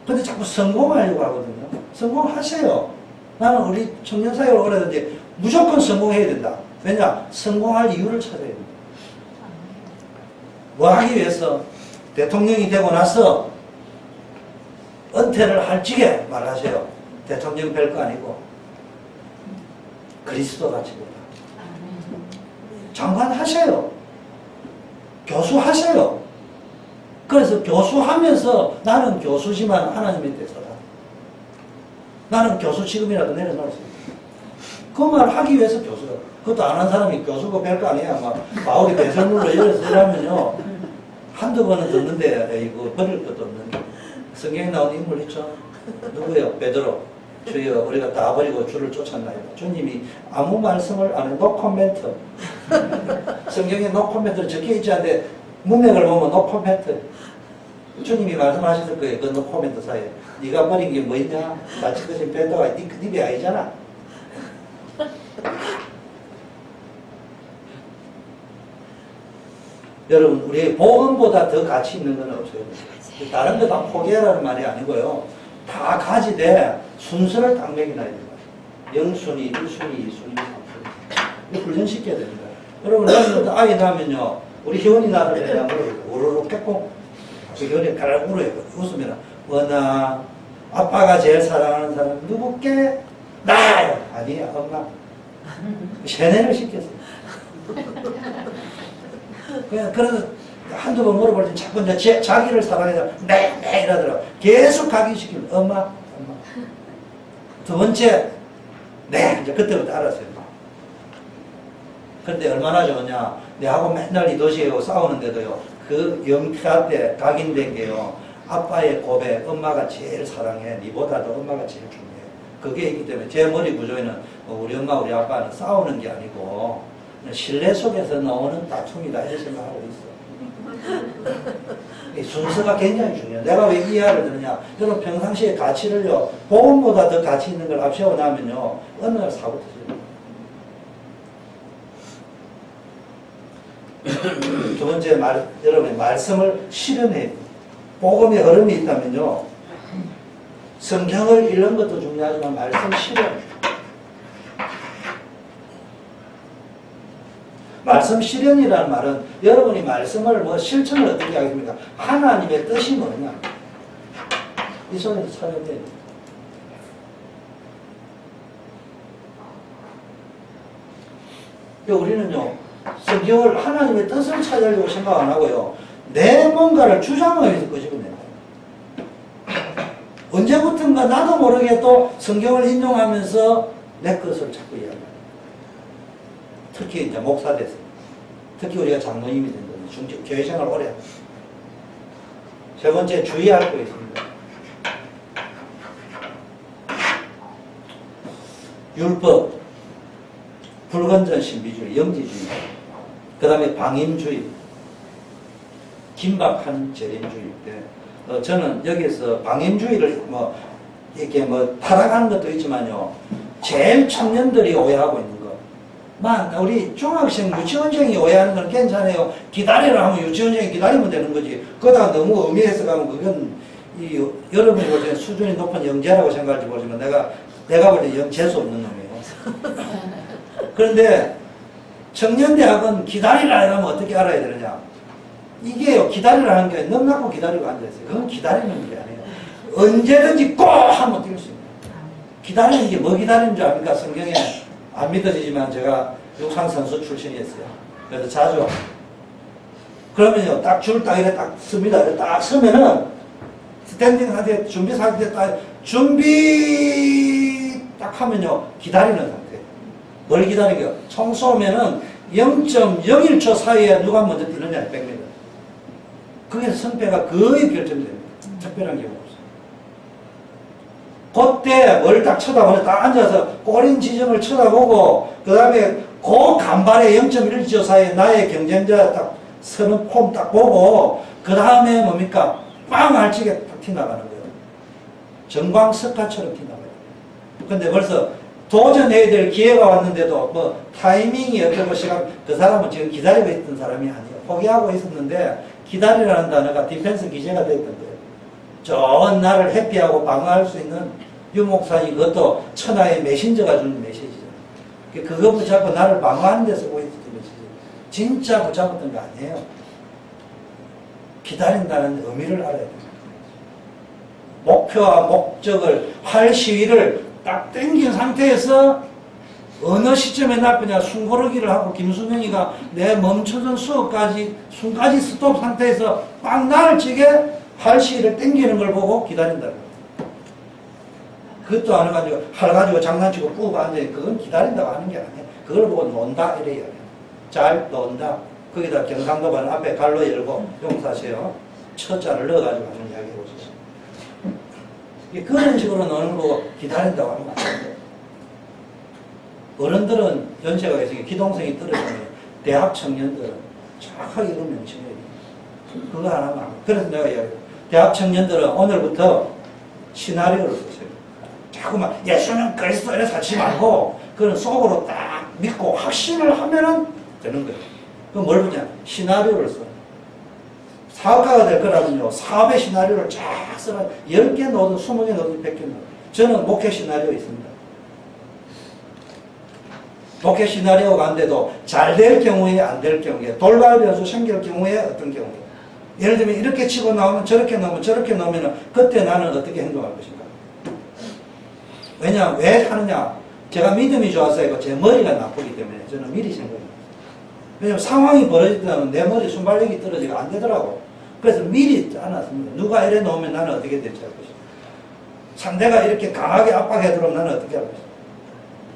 근데 자꾸 성공하려고 하거든요. 성공하세요. 나는 우리 청년사회를 오래 했는데 무조건 성공해야 된다. 왜냐? 성공할 이유를 찾아야 됩니다. 뭐 하기 위해서 대통령이 되고 나서 은퇴를 할 적에 말하세요. 대통령 별 거 아니고 그리스도 같이 보다. 장관 하세요. 교수 하세요. 그래서 교수하면서 나는 교수지만 하나님의 대사다. 나는 교수 지금이라도 내려놓을 수 있다. 그 말 하기 위해서 교수다. 그것도 안 한 사람이 교수고 별거 아니야. 막 바울이 배설물로 열어서 이러면요 한두 번은 듣는데 이거 버릴 것도 없는데 성경에 나온 인물 있죠? 누구예요? 베드로. 주여 우리가 다 버리고 주를 쫓았나요? 주님이 아무 말씀을 안 해. 노코멘트. 성경에 노코멘트로 적혀있지 않은데 문맥을 보면 노코멘트. 주님이 말씀하셨을 거예요. 그 노코멘트 사이에. 네가 버린 게 뭐 있냐? 마치 그 지금 베드로가 네 배 아니잖아. 여러분 우리 복음보다 더 가치 있는 건 없어요. 다른 거 다 포기하라는 말이 아니고요. 다 가지되 순서를 딱 매겨놔야 됩니다. 0순위, 1순위, 2순위, 3순위. 이거 훈련시켜야 됩니다. 여러분 아이 낳으면요 우리 희원이 나를 내가 물어요. 우르르 뺏고 그 희원이 가라 울어요. 웃으면 원아 아빠가 제일 사랑하는 사람 누구께? 나요. 아니야 엄마. 세뇌를 시켰어요. 그냥 그래서 한두 번 물어볼 때 자꾸 이제 자기를 사랑해서 네 이러더라고. 계속 각인시키면 엄마. 두 번째 네 이제 그때부터 알았어요. 그런데 얼마나 좋으냐. 내하고 맨날 이 도시에 싸우는데도요. 그 영태한테 각인된 게요. 아빠의 고백, 엄마가 제일 사랑해. 니보다도 엄마가 제일 중요해. 그게 있기 때문에 제 머리 구조에는 우리 엄마, 우리 아빠는 싸우는 게 아니고 신뢰 속에서 나오는 다툼이다 이렇게 생각하고 있어. 이 순서가 굉장히 중요해요. 내가 왜 이해를 드느냐. 여러분 평상시에 가치를요. 복음보다 더 가치 있는 걸 앞세워 놔면요. 어느 날 사고 터져요. 두 번째 여러분의 말씀을 실현해야 돼요. 복음의 흐름이 있다면요. 성경을 읽는 것도 중요하지만 말씀 실현. 말씀 실현이라는 말은 여러분이 말씀을 뭐 실천을 어떻게 하겠습니까? 하나님의 뜻이 뭐냐? 이 속에서 찾아야 돼요. 우리는요, 성경을 하나님의 뜻을 찾으려고 생각 안 하고요, 내 뭔가를 주장하면서 끄집어내는 거예요. 언제부턴가 나도 모르게 또 성경을 인용하면서 내 것을 자꾸 이야기합니다. 특히 이제 목사 됐어요. 특히 우리가 장로님이 된 거예요. 교회 생활 오래 합니다. 세 번째 주의할 거 있습니다. 율법, 불건전 신비주의, 영지주의, 그 다음에 방임주의, 긴박한 재림주의. 저는 여기서 방임주의를 이렇게 타락하는 것도 있지만요, 제일 청년들이 오해하고 있는 거. 우리 중학생, 유치원생이 오해하는 건 괜찮아요. 기다리라 하면 유치원생이 기다리면 되는 거지. 그러다가 너무 의미해서 가면 그건 여러분이 볼 때는 수준이 높은 영재라고 생각할지 모르지만 내가 볼 때 영재수 없는 놈이에요. 그런데 청년대학은 기다리라 하면 어떻게 알아야 되느냐. 이게요, 기다리라는 게 넉넉하고 기다리고 앉아있어요. 그건 기다리는 게 아니에요. 언제든지 꼭 하면 뛸 수 있는 거예요. 기다리는 게 뭐 기다리는 줄 압니까? 성경에 안 믿어지지만 제가 육상선수 출신이었어요. 그래서 자주. 그러면요, 딱 줄 딱 이렇게 딱 씁니다. 딱 서면은 스탠딩 상태, 준비 상태 딱, 준비 딱 하면요, 기다리는 상태. 뭘 기다리게요? 총 쏘면은 0.01초 사이에 누가 먼저 뛰느냐에 뺍니다. 그게 승패가 거의 결정됩니다. 특별한 경우 없어요. 그때 뭘 딱 쳐다보면 딱 앉아서 꼬린 지점을 쳐다보고 그 다음에 그 간발의 0.1초 사이에 나의 경쟁자 딱 서는 폼 딱 보고 그 다음에 뭡니까? 빵 알치게 딱 튀나가는 거예요. 전광석가처럼 튀나가요. 근데 벌써 도전해야 될 기회가 왔는데도 타이밍이 어떻고 시간, 그 사람은 지금 기다리고 있던 사람이 아니에요. 포기하고 있었는데 기다리라는 단어가 디펜스 기제가 되었던 거예요. 좋은 나를 해피하고 방어할 수 있는 유목사님, 그것도 천하의 메신저가 주는 메시지죠. 그거 붙잡고 나를 방어하는 데 쓰고 있었던 메시지. 진짜 붙잡았던 거 아니에요. 기다린다는 의미를 알아야 됩니다. 목표와 목적을, 할 시위를 딱 땡긴 상태에서 어느 시점에 나쁘냐, 숨고르기를 하고 김수명이가 내 멈춰선 수업까지 숨까지 스톱 상태에서 막 나를 찌게 할 시위를 땡기는 걸 보고 기다린다는 거예요. 그것도 안 해가지고 활 가지고 장난치고 뿌고 앉아있는, 그건 기다린다고 하는 게 아니에요. 그걸 보고 논다 이래요. 잘 논다. 거기다 경상도반 앞에 갈로 열고 용사세요. 첫자를 넣어가지고 하는 이야기 보시죠. 그런 식으로 노는 거고 기다린다고 하는 거 아니에요. 어른들은 연세가 있으니까 기동성이 떨어지면 대학 청년들은 정확하게 이런 명칭해야 돼요. 그거 안 하면 안 돼요. 그래서 내가 이야기해요. 대학 청년들은 오늘부터 시나리오를 쓰세요. 자꾸만 예수는 그리스도를 사치 말고 그런 속으로 딱 믿고 확신을 하면은 되는 거예요. 그럼 뭘 보냐? 시나리오를 써요. 사업가가 될 거라면요, 사업의 시나리오를 쫙 써라. 10개 넣어도 20개 넣어도 100개 넣어도. 저는 목회 시나리오 있습니다. 목회 시나리오가 안 돼도 잘 될 경우에 안 될 경우에 돌발 변수 생길 경우에 어떤 경우에 예를 들면 이렇게 치고 나오면 저렇게 나오면 저렇게 나오면 그때 나는 어떻게 행동할 것인가. 왜냐 왜 하느냐 제가 믿음이 좋아서 이거 제 머리가 나쁘기 때문에 저는 미리 생각해요. 왜냐면 상황이 벌어지면 내 머리 순발력이 떨어지고 안 되더라고. 그래서 미리 짜놨습니다. 누가 이래 놓으면 나는 어떻게 대처할 것인가. 상대가 이렇게 강하게 압박해 들어오면 나는 어떻게 할 것인가.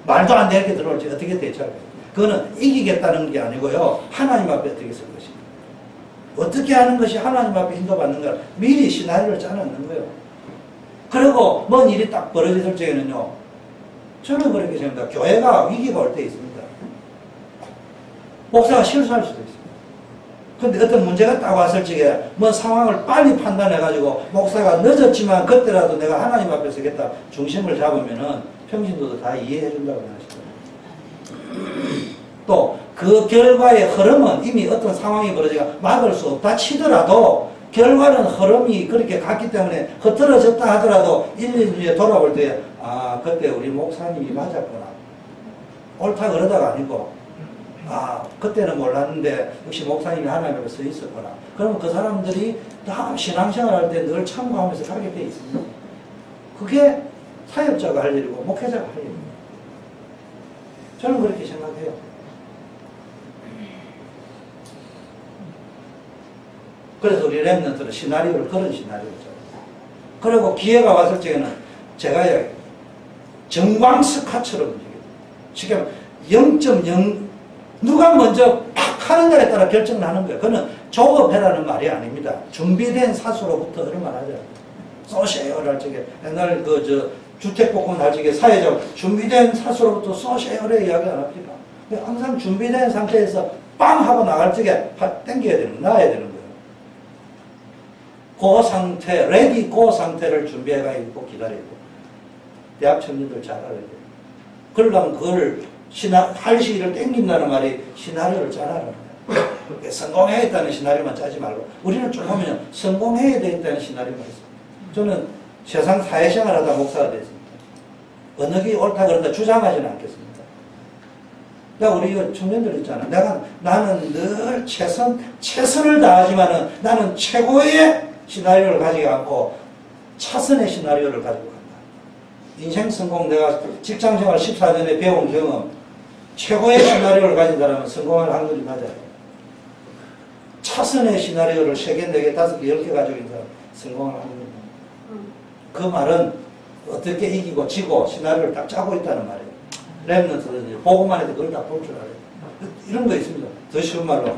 말도 안 되게 들어올지 어떻게 대처할 것인가. 그거는 이기겠다는 게 아니고요. 하나님 앞에 어떻게 쓸 것인가. 어떻게 하는 것이 하나님 앞에 인도받는 걸 미리 시나리오를 짜놓는 거예요. 그리고 뭔 일이 딱 벌어졌을 적에는요. 저는 그렇게 생각합니다. 교회가 위기가 올 때 있습니다. 목사가 실수할 수도 있어요. 근데 어떤 문제가 딱 왔을 적에 뭐 상황을 빨리 판단해가지고 목사가 늦었지만 그때라도 내가 하나님 앞에 서겠다 중심을 잡으면은 평신도도 다 이해해준다고 하시더라고요. 또 그 결과의 흐름은 이미 어떤 상황이 벌어지가 막을 수 없다 치더라도 결과는 흐름이 그렇게 갔기 때문에 흐트러졌다 하더라도 1, 2년 뒤에 돌아볼 때 아 그때 우리 목사님이 맞았구나. 옳다 그러다가 아니고 아 그때는 몰랐는데 역시 목사님이 하나님 앞에 서 있었구나. 그러면 그 사람들이 다음 신앙생활 할 때 늘 참고하면서 가게 돼 있습니다. 그게 사역자가 할 일이고 목회자가 할 일입니다. 저는 그렇게 생각해요. 그래서 우리 랩런트는 시나리오를 그런 시나리오죠. 그리고 기회가 왔을 적에는 제가 정광석화처럼 움직여요. 지금 0.0 누가 먼저 팍 하는가에 따라 결정을 하는 거예요. 그거는 조급해라는 말이 아닙니다. 준비된 사수로부터 그런 말 하죠. 쏘세요를 할 적에 옛날 주택복권 할 적에 사회적 준비된 사수로부터 쏘세요를 이야기 안 합니다. 항상 준비된 상태에서 빵 하고 나갈 적에 땡겨야 되는 놔야 되는 거예요. 그 상태, 레디 그 상태를 준비해가 있고 기다리고 대학 청년들 잘 알아야 돼요. 그러려면 그걸 할 시기를 땡긴다는 말이 시나리오를 짜라는 거예요. 성공해야겠다는 시나리오만 짜지 말고 우리는 쭉 하면 성공해야 되겠다는 시나리오가 있어요. 저는 세상 사회생활 하다 목사가 됐습니다. 어느 게 옳다 그런다 주장하지는 않겠습니다. 그러니까 우리 청년들 있잖아. 나는 늘 최선을 다하지만은 나는 최고의 시나리오를 가지고 않고 차선의 시나리오를 가지고 간다. 인생 성공 내가 직장생활 14년에 배운 경험 최고의 시나리오를 가진 사람은 성공할 확률이 낮아요. 차선의 시나리오를 3개, 4개, 5개, 10개 가지고 있는 사람 성공할 확률이 낮아요. 그 말은 어떻게 이기고 지고 시나리오를 딱 짜고 있다는 말이에요. 랩런트는 보고만 해도 그걸 다 볼 줄 알아요. 이런 거 있습니다. 더 쉬운 말로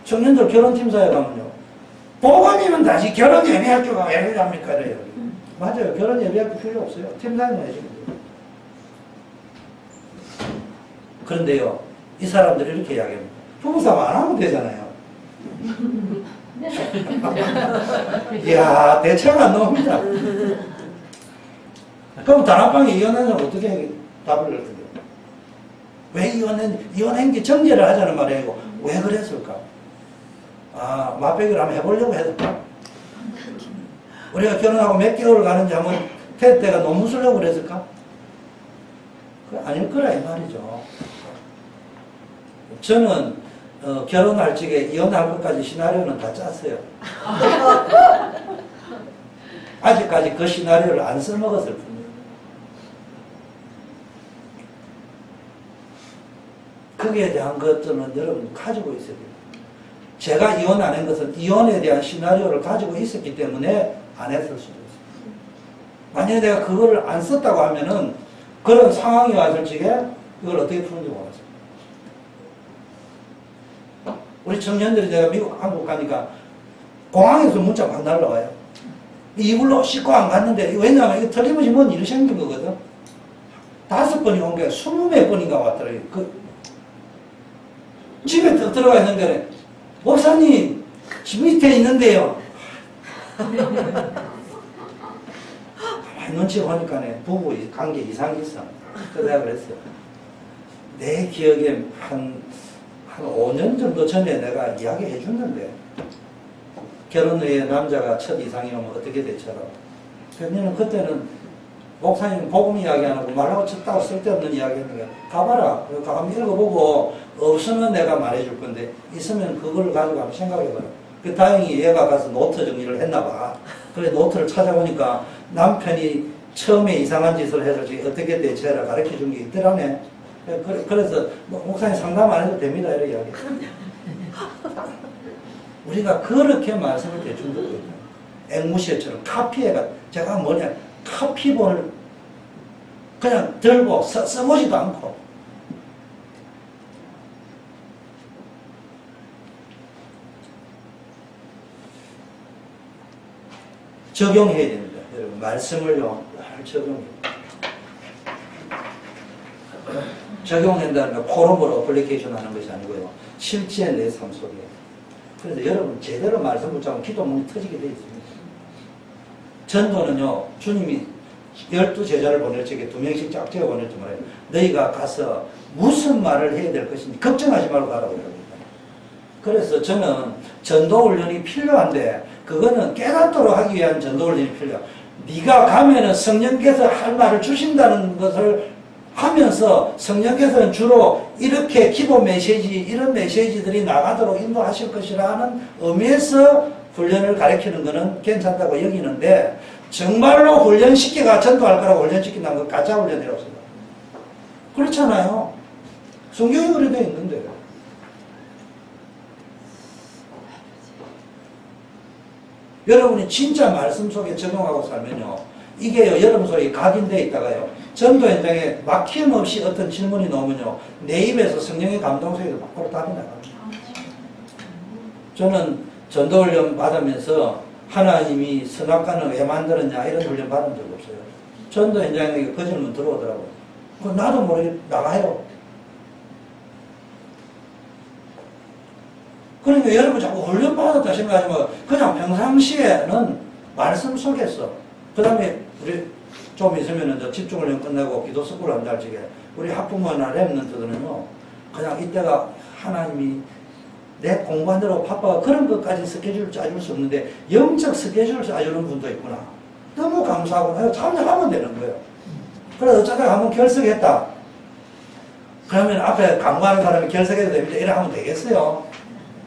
청년들 결혼팀사에 가면요. 보고님은 다시 결혼 예비학교가 왜 필요합니까? 이래요. 맞아요. 결혼 예비학교 필요 없어요. 팀장님 해주면 돼요. 그런데요. 이 사람들이 이렇게 이야기합니다. 부부싸움 안 하면 되잖아요. 이야 대체가 안 나옵니다. 그럼 다락방에 이혼한 사람 어떻게 답을 할 텐데? 왜 이혼한 게 정제를 하자는 말이 아니고 왜 그랬을까? 아 맛배기를 한번 해보려고 했을까? 우리가 결혼하고 몇 개월 가는지 한번 때가 논문 쓰려고 그랬을까? 아닐 거라 이 말이죠. 저는 결혼할 적에 이혼할 것까지 시나리오는 다 짰어요. 아직까지 그 시나리오를 안 써먹었을 뿐이에요. 거기에 대한 것들은 여러분 가지고 있어야 돼요. 제가 이혼 안 한 것은 이혼에 대한 시나리오를 가지고 있었기 때문에 안 했을 수도 있어요. 만약에 내가 그거를 안 썼다고 하면은 그런 상황이 왔을 적에 이걸 어떻게 푸는지 몰랐어요. 우리 청년들이 내가 미국, 한국 가니까 공항에서 문자 막 날라와요. 이불로 씻고 안 갔는데, 왜냐하면 이거 틀림없이 뭔 일이 생긴 거거든. 5번이 온 게 20몇 번인가 왔더라고요. 집에 들어가 있는데, 목사님, 집 밑에 있는데요. 눈치 보니까 부부 관계 이상이 있어. 그래서 내가 그랬어요. 내 기억에 한 5년 정도 전에 내가 이야기해 줬는데 결혼 후에 남자가 첫 이상이 오면 어떻게 대처하라고. 그러면 그때는 목사님 복음 이야기 안 하고 말하고 쳤다고 쓸데없는 이야기 하는 거야. 가봐라. 가면 읽어보고 없으면 내가 말해줄 건데 있으면 그걸 가지고 한번 생각해봐라. 그 다행히 얘가 가서 노트 정리를 했나 봐. 그래 노트를 찾아보니까 남편이 처음에 이상한 짓을 해서 어떻게 대처해라 가르쳐준 게 있더라네. 그래서 목사님 상담 안 해도 됩니다. 이렇게 이야기. 우리가 그렇게 말씀을 대충 듣고 있다. 앵무새처럼 카피해가 제가 뭐냐 카피본을 그냥 들고 써보지도 않고 적용해야 됩니다. 여러분 말씀을요 적용해요. 적용된다는 건 포럼으로 어플리케이션 하는 것이 아니고요. 실제 내 삶 속에. 그래서 여러분 제대로 말씀 붙잡으면 기도문이 터지게 되어 있습니다. 전도는요, 주님이 12제자를 보낼 적에 2명씩 짝지어 보낼 줄 말해요. 너희가 가서 무슨 말을 해야 될 것인지 걱정하지 말고 가라고 합니다. 그래서 저는 전도훈련이 필요한데, 그거는 깨닫도록 하기 위한 전도훈련이 필요해요. 네가 가면은 성령께서 할 말을 주신다는 것을 하면서 성령께서는 주로 이렇게 기도 메시지, 이런 메시지들이 나가도록 인도하실 것이라는 의미에서 훈련을 가르치는 것은 괜찮다고 여기는데, 정말로 훈련시키가 전도할 거라고 훈련시킨다는 건 가짜 훈련이라고 생각합니다. 그렇잖아요. 성경이 그래 되어 있는데. 여러분이 진짜 말씀 속에 적용하고 살면요, 이게요, 여러분 속에 각인되어 있다가요, 전도 현장에 막힘없이 어떤 질문이 나오면요, 내 입에서 성령의 감동 속에서 밖으로 답이 나갑니다. 저는 전도훈련 받으면서 하나님이 선악과는 왜 만들었냐 이런 훈련 받은 적 없어요. 전도 현장에 그 질문 들어오더라고요. 나도 모르게 나가요. 그러니까 여러분 자꾸 훈련 받았다 생각하지만 그냥 평상시에는 말씀 속에서, 그 다음에 우리 좀 있으면 저 집중훈련 끝나고 기도 스쿨 한다 할 적에 우리 학부모나 랩런트들은요, 그냥 이때가 하나님이 내 공부하느라고 바빠가 그런 것까지 스케줄 짜줄 수 없는데 영적 스케줄을 짜주는 분도 있구나. 너무 감사하고 참여하면 되는 거예요. 그래서 어쩌다가 한번 결석했다. 그러면 앞에 강구하는 사람이 결석해도 됩니다. 이래 하면 되겠어요.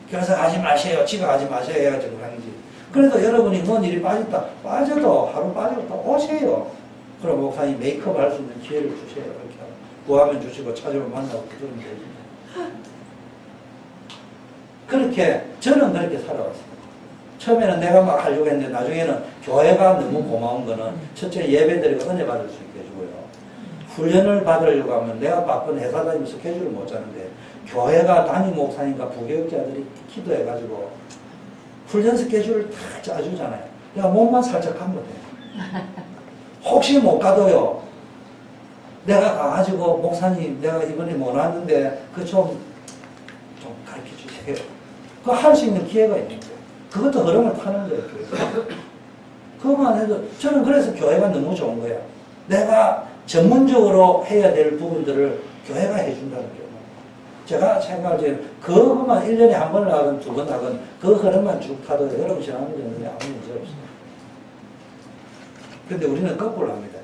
결석하지 마세요. 지각하지 마세요. 해가지고 하는지. 그래도 여러분이 뭔 일이 빠져도 하루 빠지고 또 오세요. 그럼 목사님 메이크업 할 수 있는 기회를 주세요. 이렇게 하고 구하면 주시고 찾으면 만나고 그러면 되죠. 그렇게 저는 그렇게 살아왔어요. 처음에는 내가 막 하려고 했는데 나중에는 교회가 너무 고마운 거는 첫째 예배드리고 은혜 받을 수 있게 해주고요. 훈련을 받으려고 하면 내가 바쁜 회사 다니면서 스케줄을 못 짜는데 교회가 담임 목사님과 부교육자들이 기도해가지고 훈련 스케줄을 다 짜주잖아요. 내가 몸만 살짝 하면 돼요. 혹시 못 가도요, 내가 가가지고 목사님 내가 이번에 못 왔는데 그 좀 가르쳐 주세요. 그거 할 수 있는 기회가 있는 거예요. 그것도 흐름을 타는 거예요. 그것만 해도 저는 그래서 교회가 너무 좋은 거예요. 내가 전문적으로 해야 될 부분들을 교회가 해준다는 거예요. 제가 생각할 때는 그것만 1년에 한 번 하건 2번 하건 그 흐름만 쭉 타도 여러분 신앙생활에 아무 문제 없어요. 근데 우리는 거꾸로 합니다.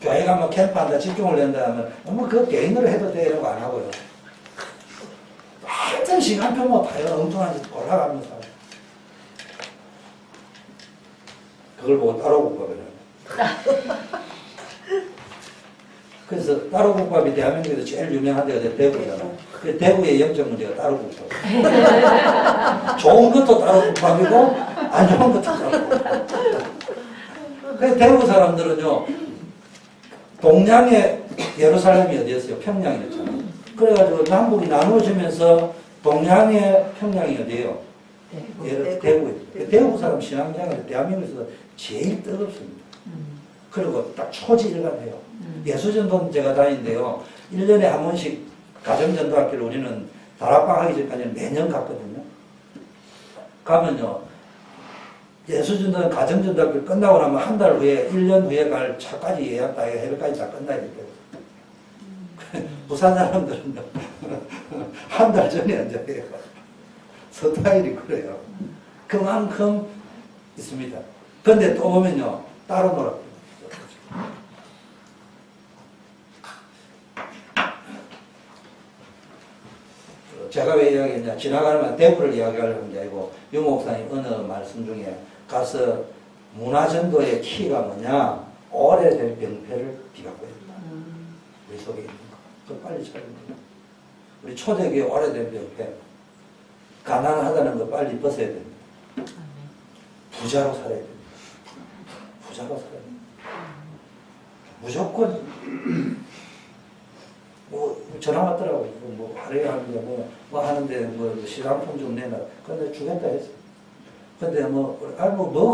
교회가 뭐 캠프한다, 집중을 낸다 하면 뭐 그거 개인으로 해도 돼 이런 거 안 하고요. 완전 시간표 뭐 다요. 엉뚱한 짓 올라가면서 그걸 보고 따로국밥이라고. 그래서 따로국밥이 대한민국에서 제일 유명한 데가 대구잖아. 그 대구의 영적 문제가 따로국밥. 좋은 것도 따로국밥이고 안 좋은 것도 따로국밥. 그 대구 사람들은요, 동양의 예루살렘이 어디였어요? 평양이었잖아. 그래가지고 남북이 나누어지면서 동양의 평양이 어디예요? 대구. 대구 사람 신앙생활이 대한민국에서 제일 뜨겁습니다. 그리고 딱 초지일관해요. 예수전도는 제가 다니는데요, 1년에 한 번씩 가정전도학교를 우리는 다락방 하기 전까지는 매년 갔거든요. 가면요, 예수전도는 가정전도학교 끝나고 나면 한 달 후에 1년 후에 갈 차까지 예약 다 해서 해외까지 다 끝나야 돼요. 부산 사람들은 한 달 전에 앉아요. 스타일이 그래요. 그만큼 있습니다. 근데 또 보면요, 따로 놀아요. 제가 왜 이야기했냐. 지나가면 대구를 이야기하려는 게 아니고, 유 목사님 어느 말씀 중에 가서 문화전도의 키가 뭐냐. 오래된 병폐를 뒤바꿔야 된다. 우리 속에 있는 거. 그거 빨리 찾아야 된다. 우리 초대교회 오래된 병폐. 가난하다는 거 빨리 벗어야 됩니다. 부자로 살아야 됩니다. 부자로 살아야 됩니다. 무조건 뭐 전화 왔더라고요. 뭐 하루에 하는데 뭐 하는데 뭐 시상품 좀 내놔. 근데 주겠다 했어. 근데 뭐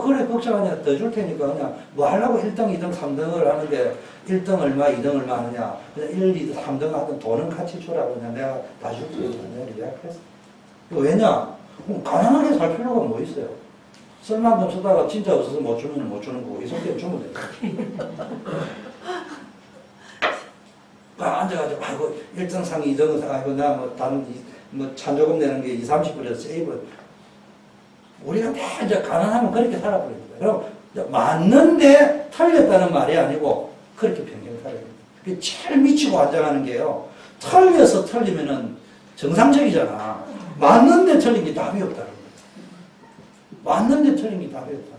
그래 걱정하냐. 더 줄 테니까 그냥 뭐 하려고 1등, 2등, 3등을 하는데 1등 얼마, 2등 얼마 하느냐. 그냥 1, 2등, 3등 하든 돈은 같이 주라고 그냥 내가 다 줄게. 내가 예약했어. 왜냐? 가난하게 살 필요가 뭐 있어요? 쓸 만큼 쓰다가 진짜 없어서 못 주면 못 주는 거고, 이 성격에 주면 돼. 앉아가지고, 아이고, 1등상, 2등상, 아이고, 나 찬조금 내는 게 20, 30불에서 세이브. 우리가 다 이제 가난하면 그렇게 살아버립니다. 그럼, 맞는데 틀렸다는 말이 아니고, 그렇게 평생 살아야 됩니다. 그게 제일 미치고 환장하는 게요. 틀려서 틀리면은 정상적이잖아. 맞는데 틀린 게 답이 없다는 거예요. 맞는데 틀린 게 답이 없다는 거예요.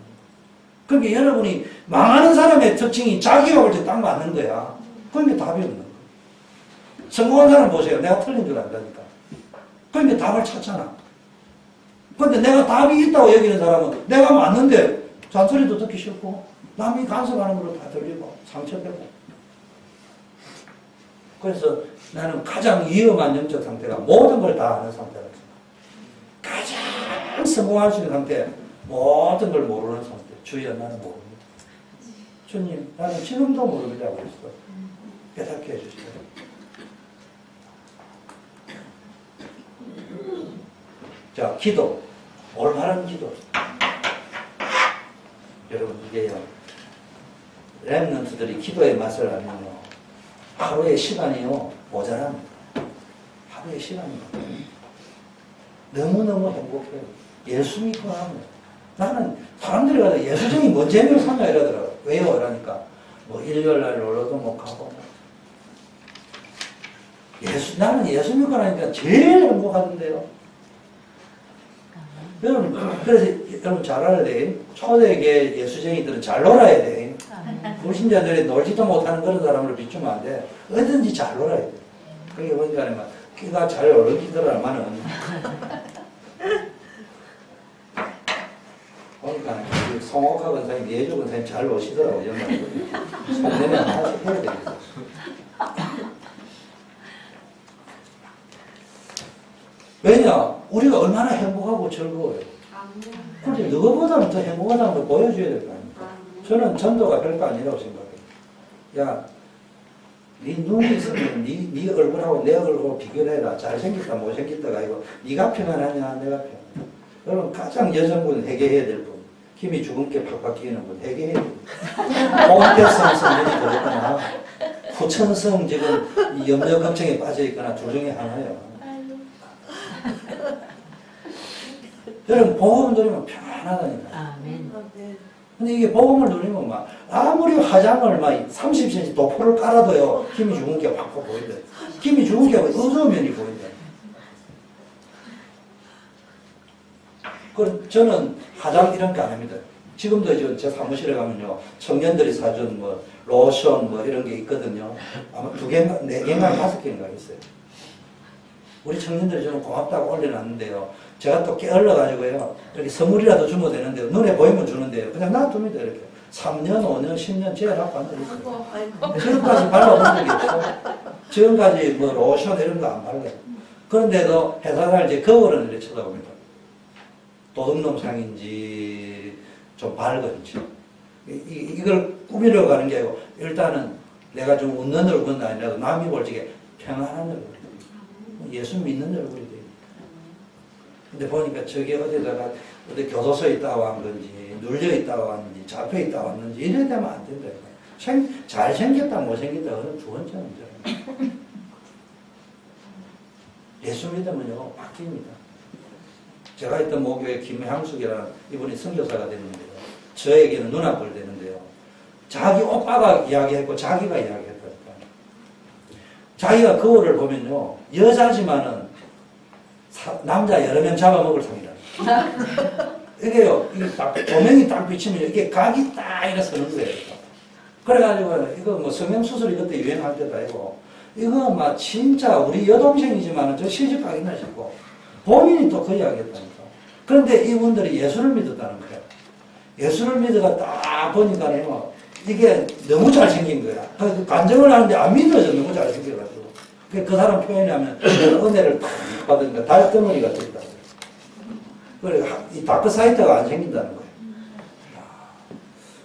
그러니까 여러분이 망하는 사람의 특징이 자기가 볼 때 딱 맞는 거야. 그러니까 답이 없는 거예요. 성공한 사람 보세요. 내가 틀린 줄 안다니까. 그러니까 답을 찾잖아. 근데 내가 답이 있다고 여기는 사람은 내가 맞는데 잔소리도 듣기 싫고 남이 간섭하는 걸로 다 들리고 상처되고. 그래서 나는 가장 위험한 영적 상태가 모든 걸 다 아는 상태라고 생각합니다. 가장 성공할 수 있는 상태, 모든 걸 모르는 상태. 주여 나는 모릅니다. 주님 나는 지금도 모릅니다고 했어. 깨닫게 해주시고. 자, 기도. 올바른 기도. 여러분 이게요. 렘넌트들이 기도의 맛을 알면요. 하루의 시간이요. 모자랍니다. 하루의 시간이요. 너무너무 행복해요. 예수 믿고 나면. 나는 사람들이 가서 예수쟁이 뭔 재미로 사냐 이러더라고요. 왜요? 그러니까 뭐 일요일날 놀러도 못 가고. 나는 예수 믿고 나니까 제일 행복하던데요. 여러분, 그래서 여러분 잘 알아야 돼. 초대계 예수쟁이들은 잘 놀아야 돼. 불신자들이 놀지도 못하는 그런 사람을 비추면 안 돼. 어든지 잘 놀아야 돼. 그게 뭔가 끼가 잘 어울리더라마는. 보니까 송옥하 권사님, 예주 권사님 잘 노시더라고, 연말에. 손내면 하나씩 해야 되겠어. 왜냐? 우리가 얼마나 행복하고 즐거워요. 근데 누구보다는 더 행복하다는 걸 보여줘야 될 거 아닙니까? 저는 전도가 별거 아니라고 생각해요. 야, 네 눈이 있으면 네 얼굴하고 내 얼굴하고 비교를 해라. 잘생겼다 못생겼다가 아니고 네가 편안하냐 내가 편안하냐. 여러분 가장 여성분 회개해야 될 분. 힘이 주근깨 팍팍 끼는 분 회개해야 돼요. 홍태성 성전이 되거나 후천성 지금 염려 걱정에 빠져있거나 둘 중에 하나예요. 여러분 복음 누리면 편안하다니까. 아멘. 근데 이게 복음을 누리면 막 아무리 화장을 막 30cm 도포를 깔아도요 힘이 죽은 게 확 보인다. 힘이 죽은 게 어두운 면이 보인다. 저는 화장 이런 거 안 합니다. 지금도 제 사무실에 가면요 청년들이 사준 뭐 로션 뭐 이런 게 있거든요. 아마 2개인가 4개인가 5개인가 있어요. 우리 청년들이 저는 고맙다고 올려놨는데요. 제가 또 깨어러가지고요. 이렇게 선물이라도 주면 되는데요. 눈에 보이면 주는데요. 그냥 놔둡니다. 이렇게. 3년, 5년, 10년 제일 갖고 앉아있어요. 지금까지 발라본 적이 없어요. 지금까지 뭐 로션 이런 거 안 발라요. 그런데도 회사 살 이제 거울은 이렇게 쳐다봅니다. 도둑놈상인지 좀 밝은지. 이걸 꾸미려고 하는 게 아니고 일단은 내가 좀 웃는 얼굴은 아니라도 남이 볼 적에 평안한 얼굴. 예수 믿는 얼굴이 돼요. 근데 보니까 저게 어디다가 어디 교도소에 있다 온 건지 눌려 있다 왔는지 잡혀 있다 왔는지 이래 되면 안 된다. 잘생겼다 못생겼다 그건 두 번째 문제예요. 예수 믿으면요 바뀝니다. 제가 있던 모교의 김향숙이라는 이분이 선교사가 됐는데요. 저에게는 눈앞을 되는데요. 자기 오빠가 이야기했고 자기가 이야기했다니까. 자기가 거울을 보면요 여자지만은 남자 여러 명 잡아먹을 상이라. 이게요, 이게 딱, 조명이 딱 비치면 이게 각이 딱 이렇게 서는 거예요. 그래가지고, 이거 뭐 성형수술이 그때 유행할 때도 아니고, 이거 막 진짜 우리 여동생이지만은 저 시집가겠나 싶고, 본인이 또 그 이야기 했다니까. 그런데 이분들이 예수를 믿었다는 거예요. 예수를 믿어가 딱 보니까요, 이게 너무 잘생긴 거야. 그 간증을 하는데 안 믿어져, 너무 잘생겨가지고. 그 사람 표현하면 은혜를 딱 받으니까 달덩어리가 됐다. 그래, 이 다크사이트가 안 생긴다는 거예요.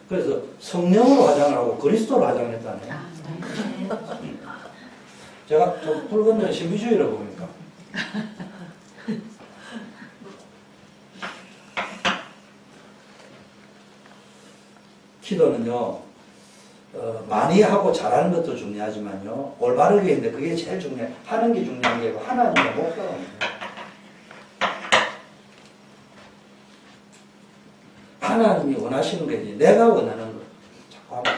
그래서 성령으로 화장을 하고 그리스도로 화장을 했다네요. 제가 좀 불건전 신비주의를 봅니까? 기도는요, 많이 하고 잘하는 것도 중요하지만요, 올바르게 했는데 그게 제일 중요해. 하는 게 중요한 게 아니고 하나님의 목표가 있어요. 하나님이 원하시는 게 아니지 내가 원하는 거. 자꾸 하면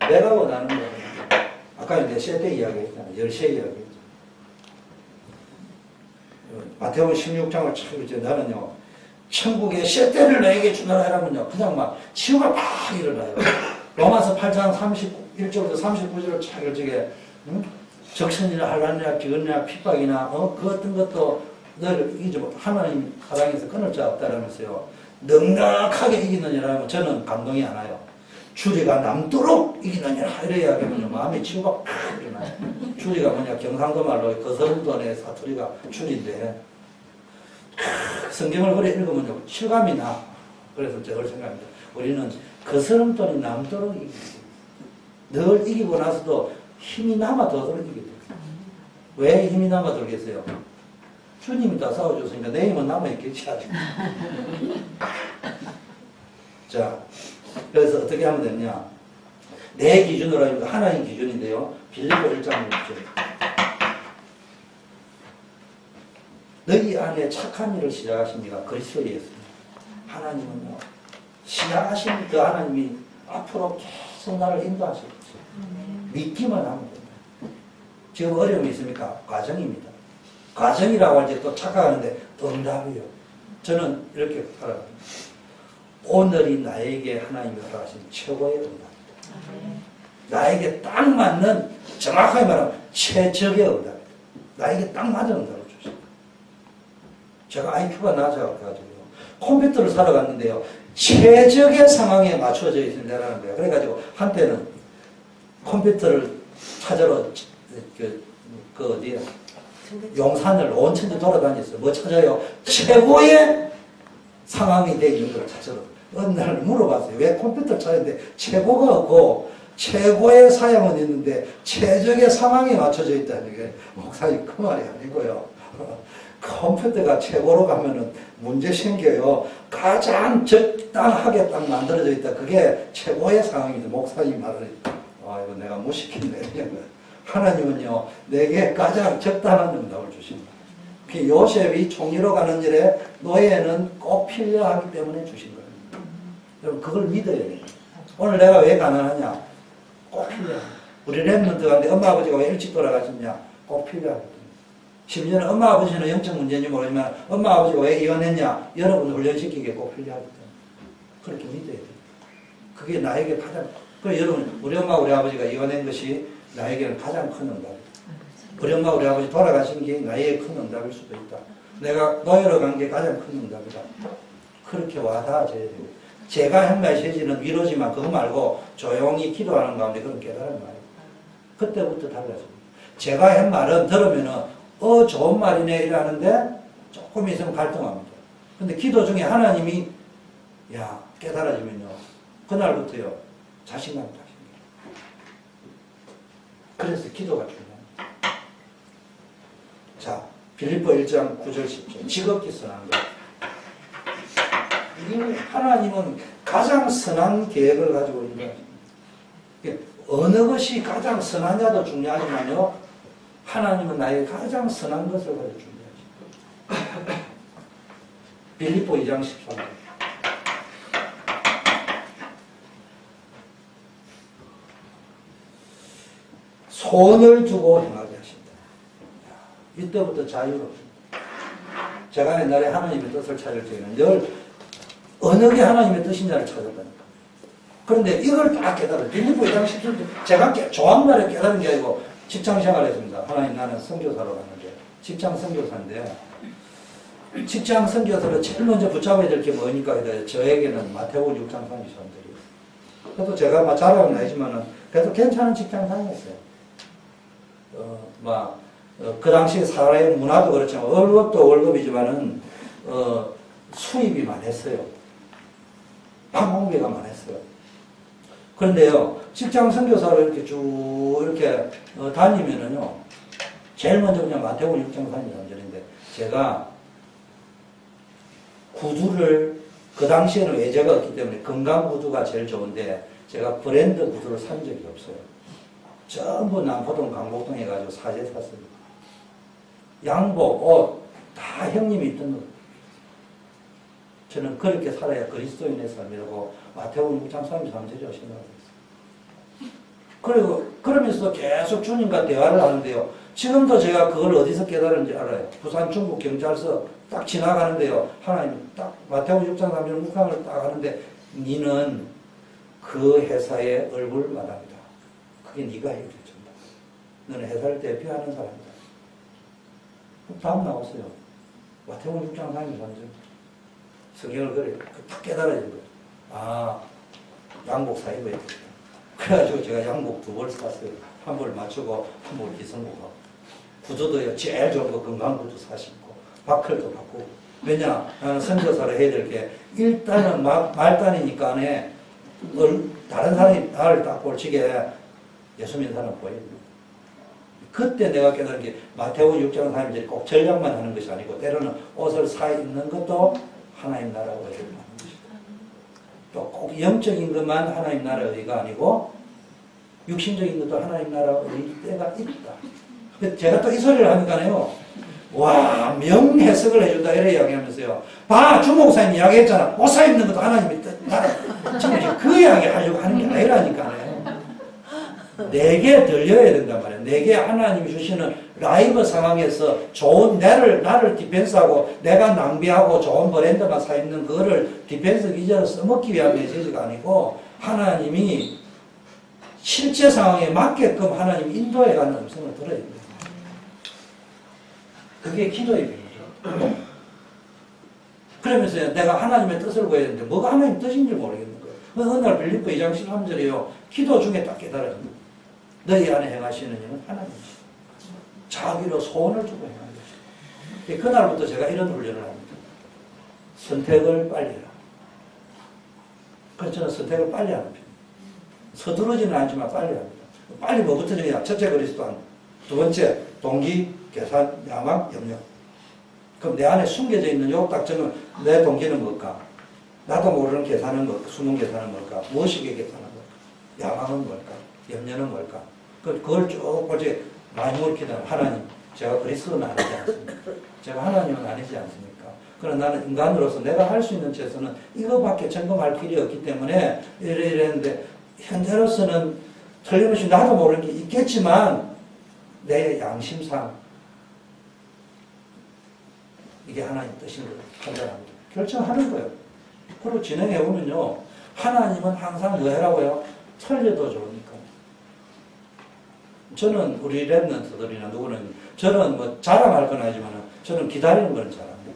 내가 원하는 거. 아까 이제 세대 이야기 했잖아. 열세 이야기 했잖아. 마태복음 16장을 참 읽죠. 나는요, 천국의 세대를 너에게 주노라 하라면요, 그냥 막 치유가 막 일어나요. 로마서 8장 31절부터 39절을 참 읽지게, 적신이나 환란이나 비근이나 핍박이나 그 어떤 것도 너를 이기지 못, 하나님 사랑에서 끊을 자 없다라면서요. 넉넉하게 이기느냐라면 저는 감동이 안 와요. 주리가 남도록 이기느냐 이래야 하면 마음의 치유가 팍 일어나요. 주리가 뭐냐, 경상도 말로 거스름돈의 사투리가 주리인데, 성경을 그래 읽으면요, 실감이 나. 그래서 저걸 생각합니다. 우리는 거스름돈이 남도록 이기고, 늘 이기고 나서도 힘이 남아 도록 이기게 돼요. 왜 힘이 남아 돌겠어요? 주님이 다 싸워줬으니까 내 힘은 남아있겠지, 아직. 자, 그래서 어떻게 하면 되냐. 내 기준으로 하니까 하나님 기준인데요. 빌립보 1장 6절. 너희 안에 착한 일을 시작하십니까? 그리스도 예수. 하나님은요, 시작하신 그 하나님이 앞으로 계속 나를 인도하실 것이에요. 믿기만 하면 됩니다. 지금 어려움이 있습니까? 과정입니다. 과정이라고 할 때 또 착각하는데 응답이요. 저는 이렇게 살아갑니다. 오늘이 나에게 하나님이 허락하신 최고의 응답입니다. 나에게 딱 맞는, 정확하게 말하면 최적의 응답입니다. 나에게 딱 맞은 응답을 주십니다. 제가 IQ가 낮아가지고요, 컴퓨터를 사러 갔는데요, 최적의 상황에 맞춰져 있습니다라는 거예요. 그래가지고 한때는 컴퓨터를 찾으러 어디야, 용산을 온천지 돌아다녔어요. 뭐 찾아요? 최고의 상황이 돼 있는 걸 찾으러. 어느 날 물어봤어요. 왜 컴퓨터를 찾는데 최고가 없고 최고의 사양은 있는데 최적의 상황에 맞춰져 있다는 게, 목사님 그 말이 아니고요. 컴퓨터가 최고로 가면은 문제 생겨요. 가장 적당하게 딱 만들어져 있다. 그게 최고의 상황인데, 목사님 말을, 이거 내가 무식했네. 하나님은요, 내게 가장 적당한 응답을 주십니다. 요셉이 총리로 가는 일에 노예는 꼭 필요하기 때문에 주신 거예요. 여러분, 그걸 믿어야 돼요. 오늘 내가 왜 가난하냐? 꼭 필요해. 우리 랩런트 가는데 엄마 아버지가 왜 일찍 돌아가셨냐? 꼭 필요하거든요. 심지어는 엄마 아버지는 영적 문제인지 모르지만 엄마 아버지가 왜 이혼했냐? 여러분을 훈련시키기에 꼭 필요하기 때문에. 그렇게 믿어야 돼요. 그게 나에게 가장, 그래 여러분, 우리 엄마 우리 아버지가 이혼한 것이 나에게는 가장 큰 응답이다. 우리 엄마 우리 아버지 돌아가신 게 나에게 큰 응답일 수도 있다. 내가 노예로 간 게 가장 큰 응답이다. 그렇게 와닿아져야 돼요. 제가 한 메시지는 위로지만 그거 말고 조용히 기도하는 가운데 그런 깨달음이 많아요. 그때부터 달라집니다. 제가 한 말은 들으면은 좋은 말이네 이러는데 조금 있으면 갈등합니다. 근데 기도 중에 하나님이 깨달아지면요, 그날부터요 자신감이 생겨요. 그래서 기도가 중요합니다. 자, 빌립보 1장 9절 10절. 지극히 선한 것. 하나님은 가장 선한 계획을 가지고 있는 거예요. 어느 것이 가장 선하냐도 중요하지만요, 하나님은 나에게 가장 선한 것을 가지고 준비하십니다. 빌립보 2장 13절. 손을 두고 행하게 하신다. 이때부터 자유롭습니다. 제가 옛날에 하나님의 뜻을 찾을 때는 늘 어느 게 하나님의 뜻이냐를 찾았다니까. 그런데 이걸 다 깨달아요. 빌립보 2장 17절 제가 조항날에 깨달은 게 아니고 직장 생활했습니다. 하나님 나는 선교사로 가는데 직장 선교사인데 직장 선교사로 제일 먼저 붙잡아야 될 게 뭐니까 저에게는 마태복음 6장 33절이에요. 그래도 제가 자랑은 아니지만은 그래도 괜찮은 직장 다녔어요. 그 당시 사회의 문화도 그렇지만 월급도 월급이지만은 수입이 많았어요. 항공비가 많았어요. 그런데요, 직장 선교사로 이렇게 쭉 이렇게 다니면은요, 제일 먼저 그냥 마태복음 6장 33절인데 제가 구두를 그 당시에는 외제가 없기 때문에 건강 구두가 제일 좋은데 제가 브랜드 구두를 산 적이 없어요. 전부 남포동 강복동 해가지고 사재 샀습니다. 양복, 옷, 다 형님이 입던 것. 저는 그렇게 살아야 그리스도인의 삶이라고 마태복음 6장 33절이라고 생각하고 있어요. 그리고 그러면서도 계속 주님과 대화를 하는데요. 지금도 제가 그걸 어디서 깨달은지 알아요. 부산 중국 경찰서 딱 지나가는데요. 하나님 딱 마태복음 6장 3절 묵상을 딱 하는데 니는 그 회사의 얼굴 마담이다. 그게 네가 해결해준다. 너는 회사를 대표하는 사람이다. 다음 나왔어요. 마태복음 6장 33절. 성경을 그래. 딱 깨달아진 거예요. 아, 양복 사입어야 되겠다. 그래가지고 제가 양복 2벌 샀어요. 한 벌 맞추고, 한 벌 기성복하고. 구두도요, 제일 좋은 거 건강 구두 사신고, 바클도 바꾸고. 왜냐, 나는 선교사를 해야 될 게, 일단은 말단이니까 안에, 다른 사람이 나를 딱 볼치게 예수 믿는 사람 보여요. 그때 내가 깨달은 게 마태복음 6장 3절이 꼭 전략만 하는 것이 아니고 때로는 옷을 사 입는 것도 하나님 나라 의를 하는 것이다. 또 꼭 영적인 것만 하나님 나라 의가 아니고 육신적인 것도 하나님 나라 의 때가 있다. 제가 또 이 소리를 하니까요. 와, 명해석을 해준다 이래 이야기하면서요. 봐, 주목사님 이야기했잖아. 옷 사 입는 것도 하나님이 나라. 지금 그 이야기 하려고 하는 게 아니라니까요. 내게 들려야 된단 말이에요. 내게 하나님이 주시는 라이브 상황에서 좋은 나를 디펜스하고 내가 낭비하고 좋은 브랜드만 사 입는 그거를 디펜스 기자로 써먹기 위한 메시지가 아니고 하나님이 실제 상황에 맞게끔 하나님이 인도해가는 음성을 들어야 됩니다. 그게 기도의 비밀이죠. 그러면서 내가 하나님의 뜻을 구해야 되는데 뭐가 하나님의 뜻인지 모르겠는 거예요. 어느 날 빌립보 2장 13절이요. 기도 중에 딱 깨달아집니다. 너희 안에 행하시는 일은 하나님이시다. 자기로 소원을 주고 행하는 것이다. 그날부터 제가 이런 훈련을 합니다. 선택을 빨리 해라. 그래서 저는 선택을 빨리 하는 편입니다. 서두르지는 않지만 빨리 합니다. 빨리 뭐부터 정해야? 첫째 그리스도, 두 번째 동기, 계산, 야망, 염려. 그럼 내 안에 숨겨져 있는 요 딱 정은 내 동기는 뭘까? 나도 모르는 계산은 뭘까? 숨은 계산은 뭘까? 무엇이게 계산은 뭘까? 야망은 뭘까? 염려는 뭘까? 그걸 쭉 어제 많이 물기다. 하나님, 제가 그리스도는 아니지 않습니까? 제가 하나님은 아니지 않습니까? 그러나 나는 인간으로서 내가 할 수 있는 최선은 이거밖에 점검할 길이 없기 때문에 이랬는데 현재로서는 틀림없이 나도 모르는 게 있겠지만 내 양심상 이게 하나님 뜻인 걸 판단합니다. 결정하는 거예요. 그리고 진행해보면요. 하나님은 항상 뭐 해라고요? 틀려도 좋으니까. 저는 우리 랩런트들이나 누구는 저는 뭐 자랑할 건 아니지만 저는 기다리는 건 잘합니다.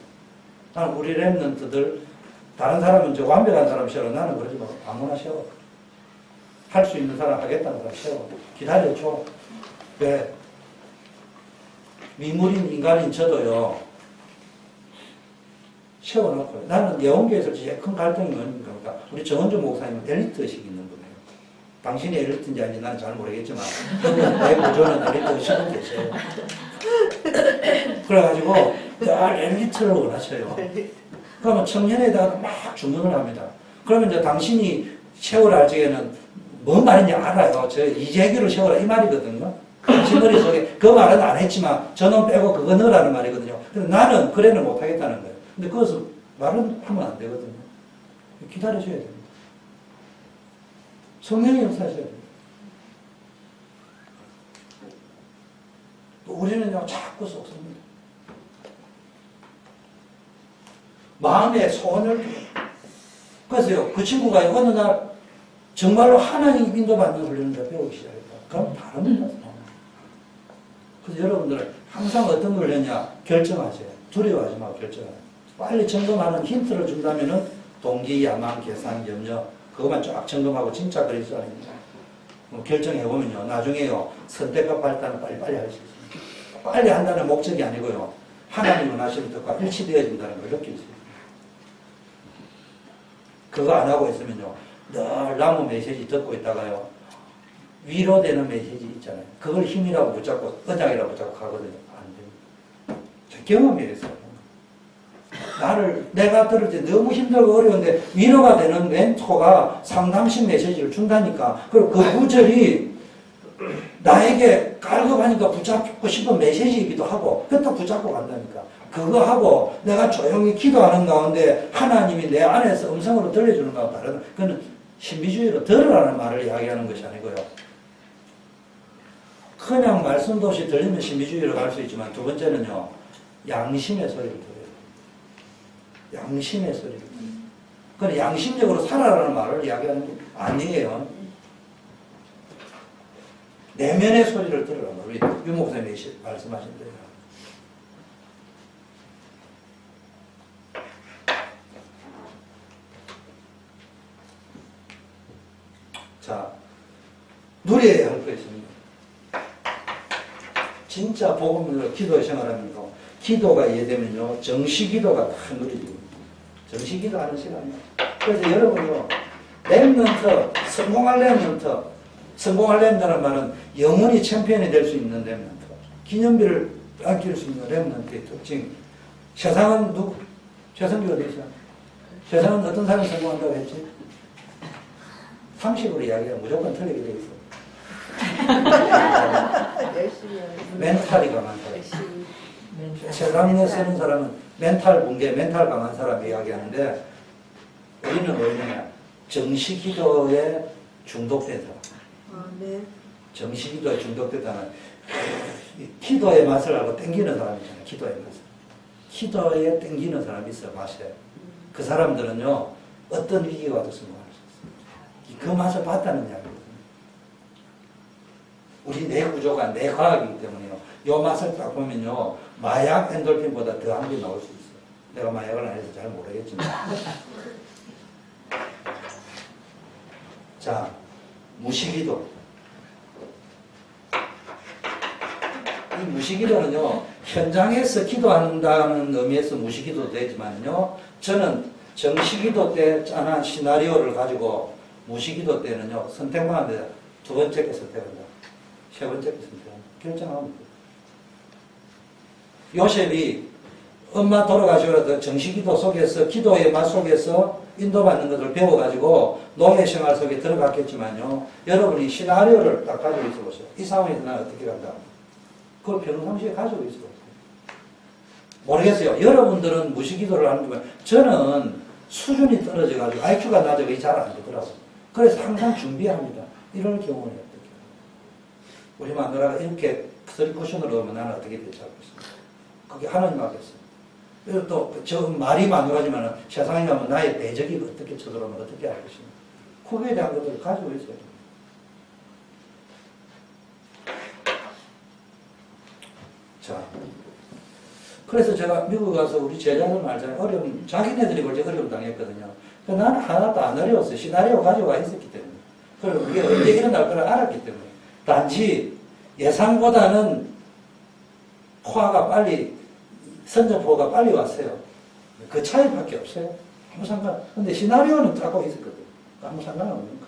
나는 우리 랩런트들 다른 사람은 저 완벽한 사람 싫어. 나는 그러지 마. 아무나 쉬어. 할 수 있는 사람 하겠다는 사람 쉬어. 기다려줘. 왜? 미물인 인간인 저도요. 세워놓고 나는 예원교에서 제일 큰 갈등이 뭡니까? 우리 정은주 목사님은 엘리트의식이 있는 거예요. 당신이 엘리트인지 아닌지 나는 잘 모르겠지만 내 구조는 엘리트의식은 계세요. 그래가지고 늘 엘리트를 원하셔요. 그러면 청년에다가 막 주문을 합니다. 그러면 이제 당신이 세워라 할 적에는 뭔 말인지 알아요. 저 이재규를 세워라 이 말이거든요. 당신 머릿속에 그 말은 안 했지만 저는 빼고 그거 넣으라는 말이거든요. 근데 나는 그래는 못하겠다는 거예요. 근데 그것을 말은 하면 안 되거든요. 기다려줘야 됩니다. 성령이 역사하셔야 됩니다. 우리는 하나님이라고 자꾸 쏟습니다. 마음에 소원을 두고. 그래서요, 그 친구가 어느 날 정말로 하나님 인도받는 훈련을 배우기 시작했다. 그럼 다릅니다. 그래서 여러분들은 항상 어떤 걸 했냐? 결정하세요. 두려워하지 말고 결정하세요. 빨리 점검하는 힌트를 준다면은 동기, 야망, 계산, 염려 그것만 쫙 점검하고 진짜 그리스도 아닙니다. 결정해보면요. 나중에요. 선택과 발단을 빨리빨리 할 수 있습니다. 빨리 한다는 목적이 아니고요. 하나님은 하시는 뜻과 일치되어진다는 걸 느낄 수 있습니다. 그거 안 하고 있으면요. 늘 나무 메시지 듣고 있다가요. 위로되는 메시지 있잖아요. 그걸 힘이라고 붙잡고 언약이라고 붙잡고 가거든요. 안 됩니다. 제 경험이었어요. 내가 들을 때 너무 힘들고 어려운데 위로가 되는 멘토가 상담식 메시지를 준다니까. 그리고 그 구절이 나에게 깔급하니까 붙잡고 싶은 메시지이기도 하고 그것도 붙잡고 간다니까. 그거 하고 내가 조용히 기도하는 가운데 하나님이 내 안에서 음성으로 들려주는 거하고 다른, 그건 신비주의로 들으라는 말을 이야기하는 것이 아니고요. 그냥 말씀도 없이 들리면 신비주의로 갈 수 있지만 두 번째는요. 양심의 소리를 들어요. 양심의 소리를 들어요. 그건 양심적으로 살아라는 말을 이야기하는 게 아니에요. 내면의 소리를 들으라는 우리 유 목사님이 말씀하신 대로. 자, 누려야 할 거 있습니다. 진짜 복음으로 기도 생활하면서 기도가 이해되면요. 정시기도가 다 누려집니다. 정시기도 하는 시간이에요. 그래서 여러분요. 렘넌트, 성공할 렘넌트, 성공할 렘넌트라는 말은 영원히 챔피언이 될 수 있는 렘넌트. 기념비를 아낄 수 있는 렘넌트의 특징. 세상은 누구? 최성기 어디 있어? 세상은 어떤 사람이 성공한다고 했지? 상식으로 이야기하면 무조건 틀리게 돼 있어. 멘탈이 강한 사람. 세상에 쓰는 사람은 멘탈 붕괴, 멘탈 강한 사람 이야기하는데 우리는 뭐냐? 정시기도에 중독된 사람. 네. 정시기도에 중독됐다는 기도의 맛을 알고 땡기는 사람 있잖아요. 기도의 맛을. 기도에 땡기는 사람이 있어요. 맛에. 그 사람들은요. 어떤 위기가 와도 성공할 수 있어요. 그 맛을 봤다는 이야기거든요. 우리 뇌 구조가 뇌 과학이기 때문에요. 요 맛을 딱 보면요. 마약 엔돌핀보다 더한 게 나올 수 있어요. 내가 마약을 안 해서 잘 모르겠지만. 자, 무시기도. 이 무시기도는요, 현장에서 기도한다는 의미에서 무시기도 되지만요, 저는 정시기도 때 짠한 시나리오를 가지고 무시기도 때는요, 선택만 합니다. 두 번째 게 선택한다. 세 번째 게 선택한다. 결정하면 돼요. 요셉이 엄마 돌아가시고라도 정시기도 속에서, 기도의 맛 속에서 인도받는 것을 배워가지고 노예 생활 속에 들어갔겠지만요, 여러분이 시나리오를 딱 가지고 있어 보세요. 이 상황에서 나는 어떻게 간다. 그걸 평상시에 가지고 있어 보세요. 모르겠어요. 여러분들은 무시기도를 하는데 저는 수준이 떨어져가지고 IQ가 낮아서 잘 안 되더라고요. 그래서 항상 준비합니다. 이럴 경우는 어떻게 해요? 우리 마누라가 이렇게 쿠션으로 오면 나는 어떻게 대처하고 있습니까? 그게 하나님 앞에서. 그리고 또 저 말이 마누라지만 세상에 가면 나의 대적이 어떻게 쳐들어오면 어떻게 알겠습니까? 그거에 대한 것들을 가지고 있어야 됩니다. 자, 그래서 제가 미국 가서 우리 제자들 말잖아요. 어려움, 자기네들이 볼때 어려움 당했거든요. 나는 하나도 안 어려웠어요. 시나리오 가져와 있었기 때문에. 그리고 그게 언제 일어날 걸 알았기 때문에. 단지 예상보다는 포화가 빨리, 선전포가 빨리 왔어요. 그 차이밖에 없어요. 아무 상관, 근데 시나리오는 짜고 있었거든요. 아무 상관없는 거예요.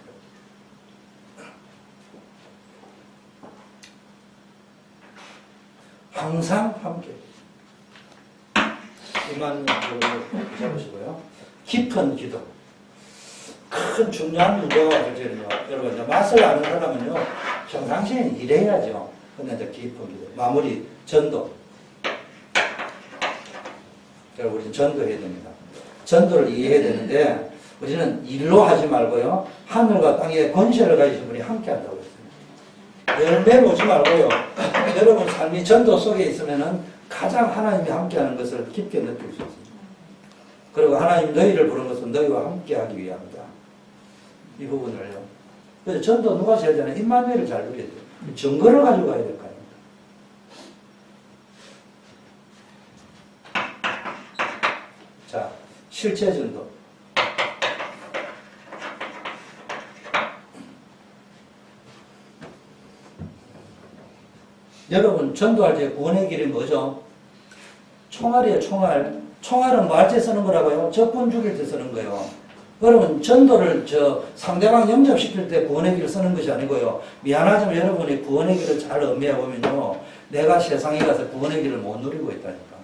항상 함께. 이만 잡으시고요. 깊은 기도. 큰 중요한 문제가 발생해요. 여러분, 이제 맛을 아는 사람은요, 평상시에는 일해야죠. 근데 이제 깊은 기도. 마무리, 전도. 여러분, 우리는 전도해야 됩니다. 전도를 이해해야 되는데, 우리는 일로 하지 말고요, 하늘과 땅에 권세를 가지신 분이 함께 한다고 했습니다. 열매 보지 말고요. 여러분 삶이 전도 속에 있으면은 가장 하나님이 함께하는 것을 깊게 느낄 수 있습니다. 그리고 하나님 너희를 부른 것은 너희와 함께하기 위함이다. 이 부분을요. 그래서 전도 누가 제일 잘하냐? 임마누엘을 잘 누려야 돼요. 증거를 가지고 가야 될 거 아닙니까? 자, 실제 전도. 여러분 전도할 때 구원의 길이 뭐죠? 총알이에요, 총알. 총알은 뭐 할 때 쓰는 거라고요? 적군 죽일 때 쓰는 거예요. 여러분 전도를 상대방 영접시킬 때 구원의 길을 쓰는 것이 아니고요. 미안하지만 여러분이 구원의 길을 잘 음미해 보면요, 내가 세상에 가서 구원의 길을 못 누리고 있다니까.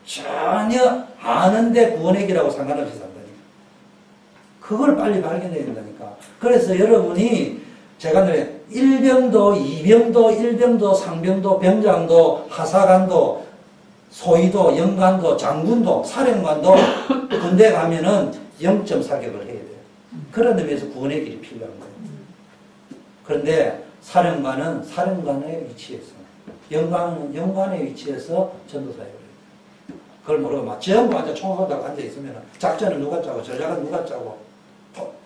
전혀 아는데 구원의 길하고 상관없이 산다니까. 그걸 빨리 발견해야 된다니까. 그래서 여러분이 제가 늘 1병도, 2병도, 1병도, 상병도, 병장도, 하사관도, 소위도, 영관도, 장군도, 사령관도 군대 가면은 0점 사격을 해야 돼요. 그런 의미에서 구원의 길이 필요한 거예요. 그런데 사령관은 사령관의 위치에서, 영관은 영관의 위치에서 전도사역을 해요. 그걸 모르고 막 전부 앉아 총하다가 앉아 있으면 작전은 누가 짜고 전략은 누가 짜고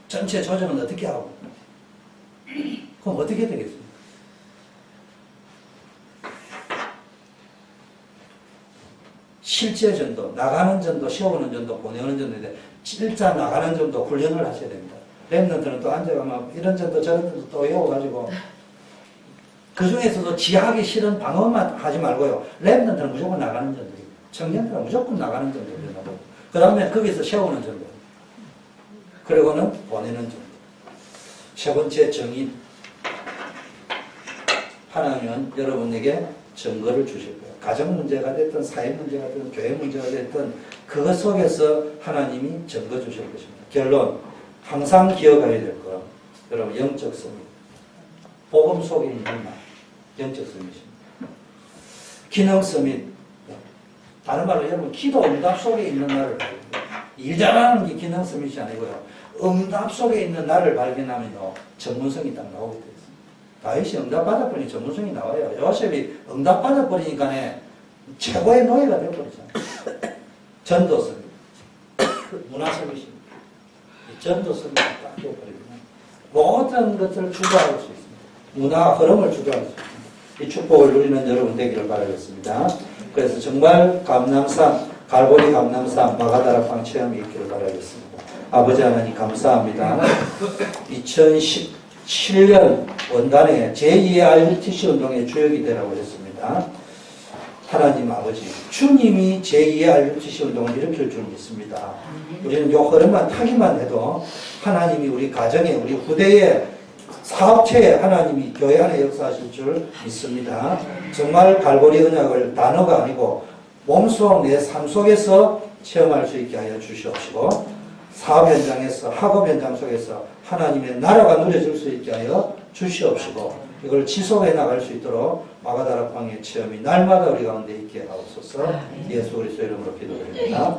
전체 조정은 어떻게 하고 그럼 어떻게 되겠습니까? 실제 전도, 나가는 전도, 세우는 전도, 보내는 전도인데 진짜 나가는 전도 훈련을 하셔야 됩니다. 랩런트는 또 앉아가면 이런 전도 저런 전도 또 외워가지고 그 중에서도 지하기 싫은 방어만 하지 말고요. 랩런트는 무조건 나가는 전도예요. 청년들은 무조건 나가는 전도를 하고 그 다음에 거기서 세우는 전도, 그리고는 보내는 전도. 세 번째 정의. 하나님은 여러분에게 증거를 주실 거예요. 가정 문제가 됐든 사회 문제가 됐든 교회 문제가 됐든 그것 속에서 하나님이 증거 주실 것입니다. 결론, 항상 기억해야 될 거, 여러분 영적 승리. 복음 속에 있는 말, 영적 승리십니다. 기능성 및, 다른 말로 여러분 기도 응답 속에 있는 나를 발견해요. 일 잘하는 게 기능성 및이 아니고요. 응답 속에 있는 나를 발견하면요, 전문성이 딱 나오게 돼요. 다윗이 응답받아버리니 전문성이 나와요. 요셉이 응답받아버리니까 최고의 노예가 되어버리잖아요. 전도성, 문화성이십니다. 전도성이 딱 되어버리면 모든 것을 주도할 수 있습니다. 문화 흐름을 주도할 수 있습니다. 이 축복을 누리는 여러분 되기를 바라겠습니다. 그래서 정말 감남산, 갈보리 감남산 마가다락방 체험이 있기를 바라겠습니다. 아버지 하나님 감사합니다. 2017년 원단에 제2의 RUTC 운동의 주역이 되라고 했습니다. 하나님 아버지, 주님이 제2의 RUTC 운동을 일으킬 줄 믿습니다. 우리는 이 흐름만 타기만 해도 하나님이 우리 가정에, 우리 후대에, 사업체에 하나님이 교회 안에 역사하실 줄 믿습니다. 정말 갈보리 언약을 단어가 아니고 몸속 내 삶 속에서 체험할 수 있게 하여 주시옵시고, 사업 현장에서, 학업 현장 속에서 하나님의 나라가 누려질 수 있게 하여 주시옵시고, 이걸 지속해 나갈 수 있도록 마가다락방의 체험이 날마다 우리 가운데 있게 하옵소서. 예수 그리스도 이름으로 기도드립니다.